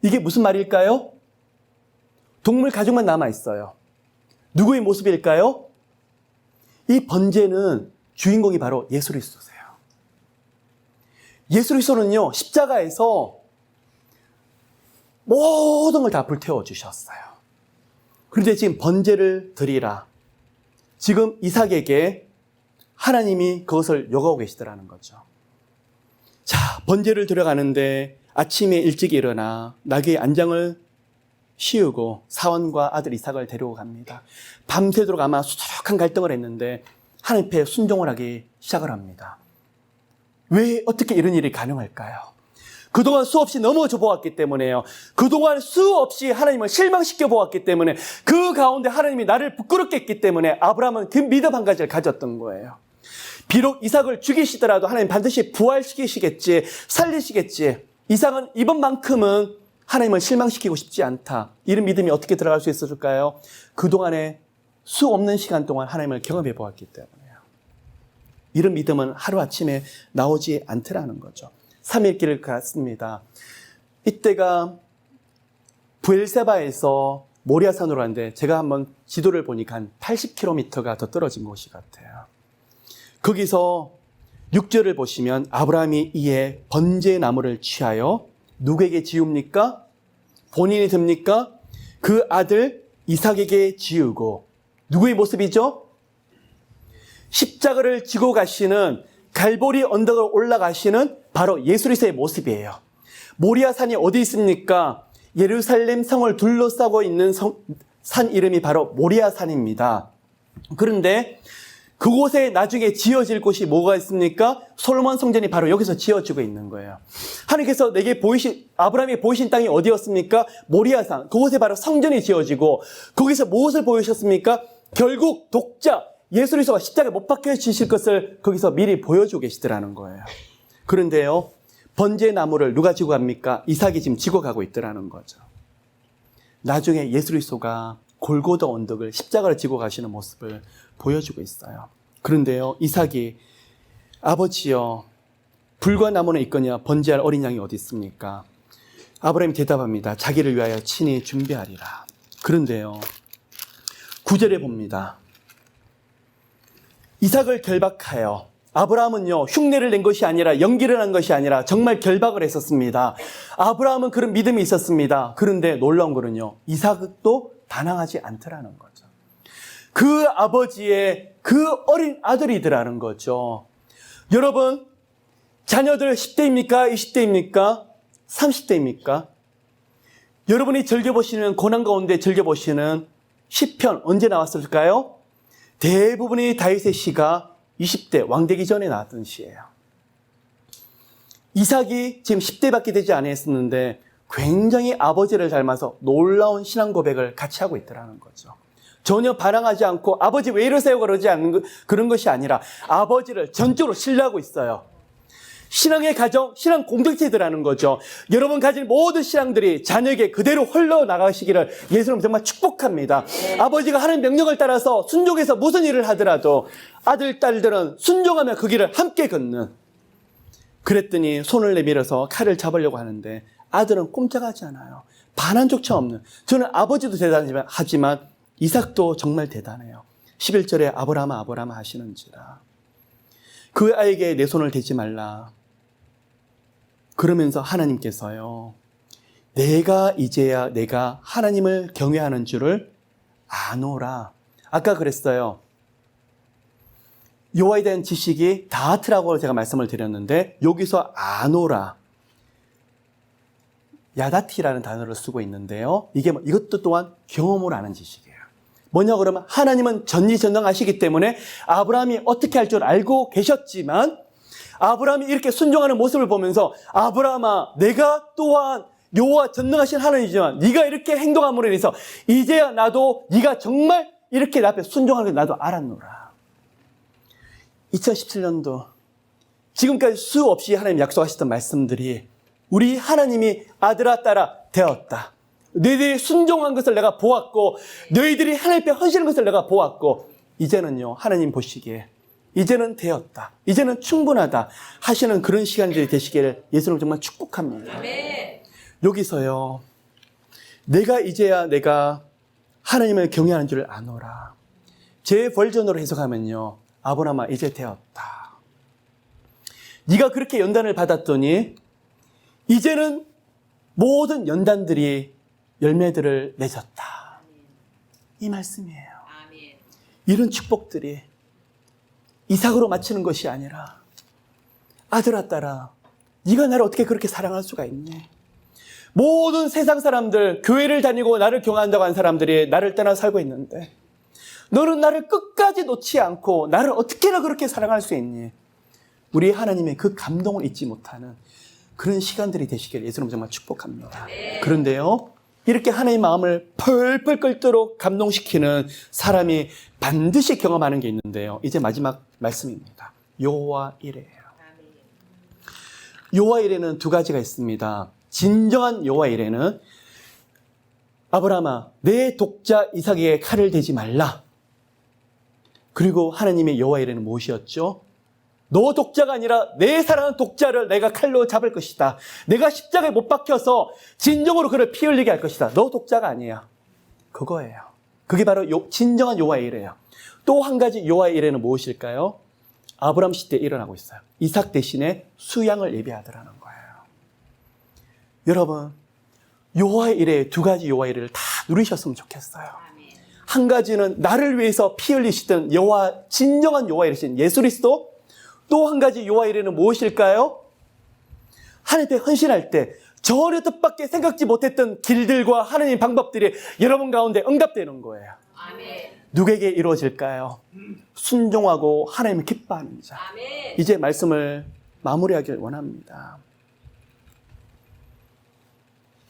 이게 무슨 말일까요? 동물 가죽만 남아있어요. 누구의 모습일까요? 이 번제는 주인공이 바로 예수 그리스도세요. 예수 그리스도는요, 십자가에서 모든 걸 다 불태워 주셨어요. 그런데 지금 번제를 드리라. 지금 이삭에게 하나님이 그것을 요구하고 계시더라는 거죠. 자, 번제를 들어가는데 아침에 일찍 일어나 나귀의 안장을 씌우고 사원과 아들 이삭을 데리고 갑니다. 밤새도록 아마 수두룩한 갈등을 했는데 하나님 앞에 순종을 하기 시작을 합니다. 왜 어떻게 이런 일이 가능할까요? 그동안 수없이 넘어져 보았기 때문에요. 그동안 수없이 하나님을 실망시켜 보았기 때문에 그 가운데 하나님이 나를 부끄럽게 했기 때문에 아브라함은 그 믿음 한 가지를 가졌던 거예요. 비록 이삭을 죽이시더라도 하나님 반드시 부활시키시겠지, 살리시겠지. 이삭은 이번만큼은 하나님을 실망시키고 싶지 않다. 이런 믿음이 어떻게 들어갈 수 있었을까요? 그동안에 수 없는 시간 동안 하나님을 경험해 보았기 때문에요. 이런 믿음은 하루아침에 나오지 않더라는 거죠. 3일 길을 갔습니다. 이때가 부엘세바에서 모리아산으로 가는데 제가 한번 지도를 보니까 한 80km가 더 떨어진 곳이 같아요. 거기서 6절을 보시면 아브라함이 이에 번제 나무를 취하여 누구에게 지웁니까? 본인이 듭니까? 그 아들 이삭에게 지우고 누구의 모습이죠? 십자가를 지고 가시는 갈보리 언덕을 올라가시는 바로 예수 그리스도의 모습이에요. 모리아산이 어디 있습니까? 예루살렘 성을 둘러싸고 있는 산 이름이 바로 모리아산입니다. 그런데 그곳에 나중에 지어질 곳이 뭐가 있습니까? 솔로몬 성전이 바로 여기서 지어지고 있는 거예요. 하나님께서 내게 아브라함이 보이신 땅이 어디였습니까? 모리아산. 그곳에 바로 성전이 지어지고 거기서 무엇을 보이셨습니까? 결국 독자 예수 그리스도가 십자가에 못 박혀 지실 것을 거기서 미리 보여주고 계시더라는 거예요. 그런데요, 번제 나무를 누가 지고 갑니까? 이삭이 지금 지고 가고 있더라는 거죠. 나중에 예수 그리스도가 골고다 언덕을 십자가를 지고 가시는 모습을 보여주고 있어요. 그런데요, 이삭이 아버지여, 불과 나무는 있거냐 번제할 어린 양이 어디 있습니까? 아브라함이 대답합니다. 자기를 위하여 친히 준비하리라. 그런데요, 9절에 봅니다. 이삭을 결박하여 아브라함은요, 흉내를 낸 것이 아니라 연기를 한 것이 아니라 정말 결박을 했었습니다. 아브라함은 그런 믿음이 있었습니다. 그런데 놀라운 거는요, 이삭도 반항하지 않더라는 거죠. 그 아버지의 그 어린 아들이더라는 거죠. 여러분, 자녀들 10대입니까? 20대입니까? 30대입니까? 여러분이 즐겨보시는, 고난 가운데 즐겨보시는 시편 언제 나왔을까요? 대부분이 다윗의 시가 20대 왕되기 전에 나왔던 시예요. 이삭이 지금 10대밖에 되지 않았었는데 굉장히 아버지를 닮아서 놀라운 신앙 고백을 같이 하고 있더라는 거죠. 전혀 반항하지 않고 아버지 왜 이러세요? 그러지 않는 그런 것이 아니라 아버지를 전적으로 신뢰하고 있어요. 신앙의 가정, 신앙 공동체들하는 거죠. 여러분 가진 모든 신앙들이 자녀에게 그대로 흘러나가시기를 예수님 정말 축복합니다. 아버지가 하는 명령을 따라서 순종해서 무슨 일을 하더라도 아들, 딸들은 순종하며 그 길을 함께 걷는. 그랬더니 손을 내밀어서 칼을 잡으려고 하는데 아들은 꼼짝하지 않아요. 반항조차 없는. 저는 아버지도 대단하지만 이삭도 정말 대단해요. 11절에 아브라함아 아브라함아 하시는지라. 그 아이에게 내 손을 대지 말라. 그러면서 하나님께서요, 내가 이제야 내가 하나님을 경외하는 줄을 아노라. 아까 그랬어요. 여호와에 대한 지식이 다트라고 제가 말씀을 드렸는데 여기서 아노라. 야다티라는 단어를 쓰고 있는데요. 이것도 또한 경험으로 아는 지식이에요. 뭐냐 그러면 하나님은 전지전능하시기 때문에 아브라함이 어떻게 할 줄 알고 계셨지만 아브라함이 이렇게 순종하는 모습을 보면서 아브라함아 내가 또한 여호와 전능하신 하나님이지만 네가 이렇게 행동함으로 인해서 이제야 나도 네가 정말 이렇게 내 앞에 순종하는 걸 나도 알았노라. 2017년도 지금까지 수없이 하나님 약속하셨던 말씀들이 우리 하나님이 아들아 딸아 되었다. 너희들이 순종한 것을 내가 보았고 너희들이 하나님 앞에 헌신한 것을 내가 보았고 이제는요 하나님 보시기에 이제는 되었다. 이제는 충분하다 하시는 그런 시간들이 되시기를 예수님 정말 축복합니다. 아멘. 여기서요 내가 이제야 내가 하나님을 경외하는 줄 아노라. 제 버전으로 해석하면요 아브라함아 이제 되었다. 네가 그렇게 연단을 받았더니 이제는 모든 연단들이 열매들을 맺었다. 이 말씀이에요. 이런 축복들이 이삭으로 마치는 것이 아니라 아들아 딸아 네가 나를 어떻게 그렇게 사랑할 수가 있니? 모든 세상 사람들 교회를 다니고 나를 경외한다고 하는 사람들이 나를 떠나 살고 있는데 너는 나를 끝까지 놓지 않고 나를 어떻게나 그렇게 사랑할 수 있니? 우리 하나님의 그 감동을 잊지 못하는 그런 시간들이 되시길 예수님 정말 축복합니다. 그런데요 이렇게 하나님의 마음을 펄펄 끓도록 감동시키는 사람이 반드시 경험하는 게 있는데요. 이제 마지막 말씀입니다. 여호와 이레예요. 여호와 이레는 두 가지가 있습니다. 진정한 여호와 이레는 아브라함아 내 독자 이삭에게 칼을 대지 말라. 그리고 하나님의 여호와 이레는 무엇이었죠? 너 독자가 아니라 내 사랑하는 독자를 내가 칼로 잡을 것이다. 내가 십자가에 못 박혀서 진정으로 그를 피 흘리게 할 것이다. 너 독자가 아니야. 그거예요. 그게 바로 진정한 여호와의 이레예요. 또 한 가지 여호와의 이레는 무엇일까요? 아브라함 시대에 일어나고 있어요. 이삭 대신에 수양을 예배하더라는 거예요. 여러분 여호와의 이레 두 가지 여호와의 이레를 다 누리셨으면 좋겠어요. 한 가지는 나를 위해서 피 흘리시던 여호와 진정한 여호와의 이레신 예수 그리스도. 또 한 가지 여호와의 이레는 무엇일까요? 하나님 앞에 헌신할 때 전혀 뜻밖의 생각지 못했던 길들과 하나님의 방법들이 여러분 가운데 응답되는 거예요. 아멘. 누구에게 이루어질까요? 순종하고 하나님을 기뻐하는 자. 아멘. 이제 말씀을 마무리하길 원합니다.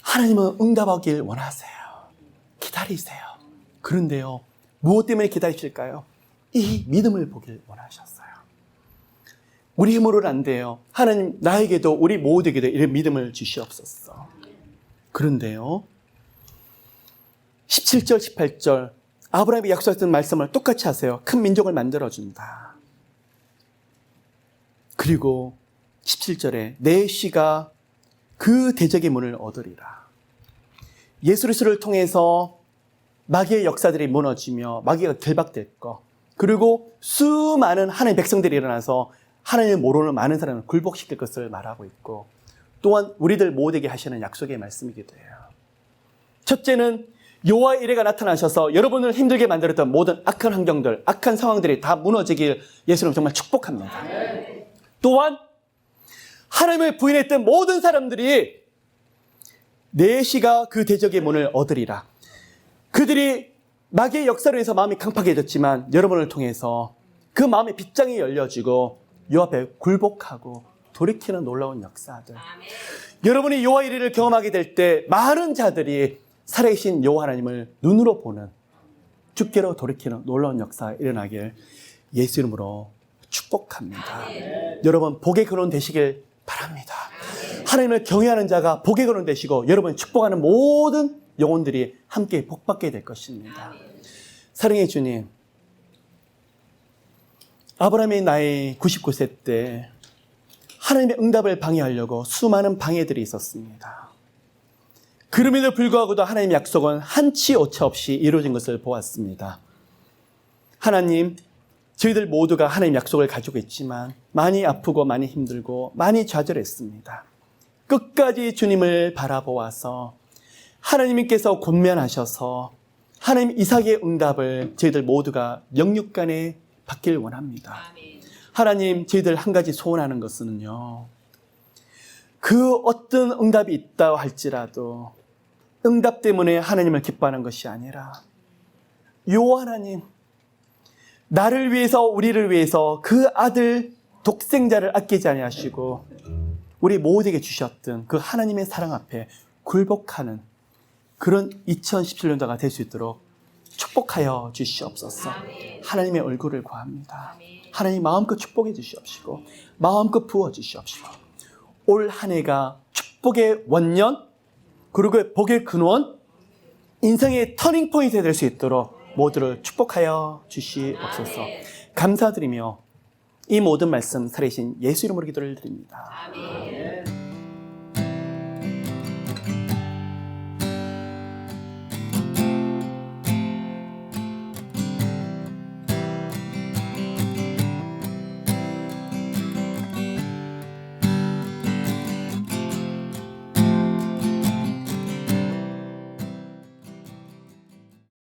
하나님은 응답하길 원하세요. 기다리세요. 그런데요 무엇 때문에 기다리실까요? 이 믿음을 보길 원하셨어요. 우리 힘으로는 안 돼요. 하나님 나에게도 우리 모두에게도 이런 믿음을 주시옵소서. 그런데요 17절 18절 아브라함이 약속했던 말씀을 똑같이 하세요. 큰 민족을 만들어준다. 그리고 17절에 내 씨가 그 대적의 문을 얻으리라. 예수 그리스도를 통해서 마귀의 역사들이 무너지며 마귀가 결박될 것 그리고 수많은 하나님의 백성들이 일어나서 하나님을 모르는 많은 사람을 굴복시킬 것을 말하고 있고, 또한 우리들 모두에게 하시는 약속의 말씀이기도 해요. 첫째는 여호와의 이레가 나타나셔서 여러분을 힘들게 만들었던 모든 악한 환경들, 악한 상황들이 다 무너지길 예수님 정말 축복합니다. 또한 하나님을 부인했던 모든 사람들이 내시가 그 대적의 문을 얻으리라. 그들이 마귀의 역사로 해서 마음이 강팍해졌지만 여러분을 통해서 그 마음의 빗장이 열려지고 요 앞에 굴복하고 돌이키는 놀라운 역사들. 여러분이 여호와 이레를 경험하게 될 때 많은 자들이 살아계신 여호와 하나님을 눈으로 보는, 주께로 돌이키는 놀라운 역사가 일어나길 예수 이름으로 축복합니다. 여러분 복의 근원 되시길 바랍니다. 하나님을 경외하는 자가 복의 근원 되시고 여러분을 축복하는 모든 영혼들이 함께 복받게 될 것입니다. 사랑의 주님, 아브라함의 나이 99세 때 하나님의 응답을 방해하려고 수많은 방해들이 있었습니다. 그럼에도 불구하고도 하나님의 약속은 한치 오차 없이 이루어진 것을 보았습니다. 하나님, 저희들 모두가 하나님 약속을 가지고 있지만 많이 아프고 많이 힘들고 많이 좌절했습니다. 끝까지 주님을 바라보아서 하나님께서 권면하셔서 하나님 이삭의 응답을 저희들 모두가 영육간에 받길 원합니다. 하나님, 저희들 한 가지 소원하는 것은요, 그 어떤 응답이 있다 할지라도 응답 때문에 하나님을 기뻐하는 것이 아니라 요 하나님, 나를 위해서 우리를 위해서 그 아들 독생자를 아끼지 아니하시고 우리 모두에게 주셨던 그 하나님의 사랑 앞에 굴복하는 그런 2017년도가 될 수 있도록 축복하여 주시옵소서. 하나님의 얼굴을 구합니다. 하나님 마음껏 축복해 주시옵시고 마음껏 부어 주시옵시고 올 한 해가 축복의 원년, 그리고 복의 근원, 인생의 터닝 포인트가 될 수 있도록 모두를 축복하여 주시옵소서. 감사드리며 이 모든 말씀 살아계신 예수 이름으로 기도를 드립니다.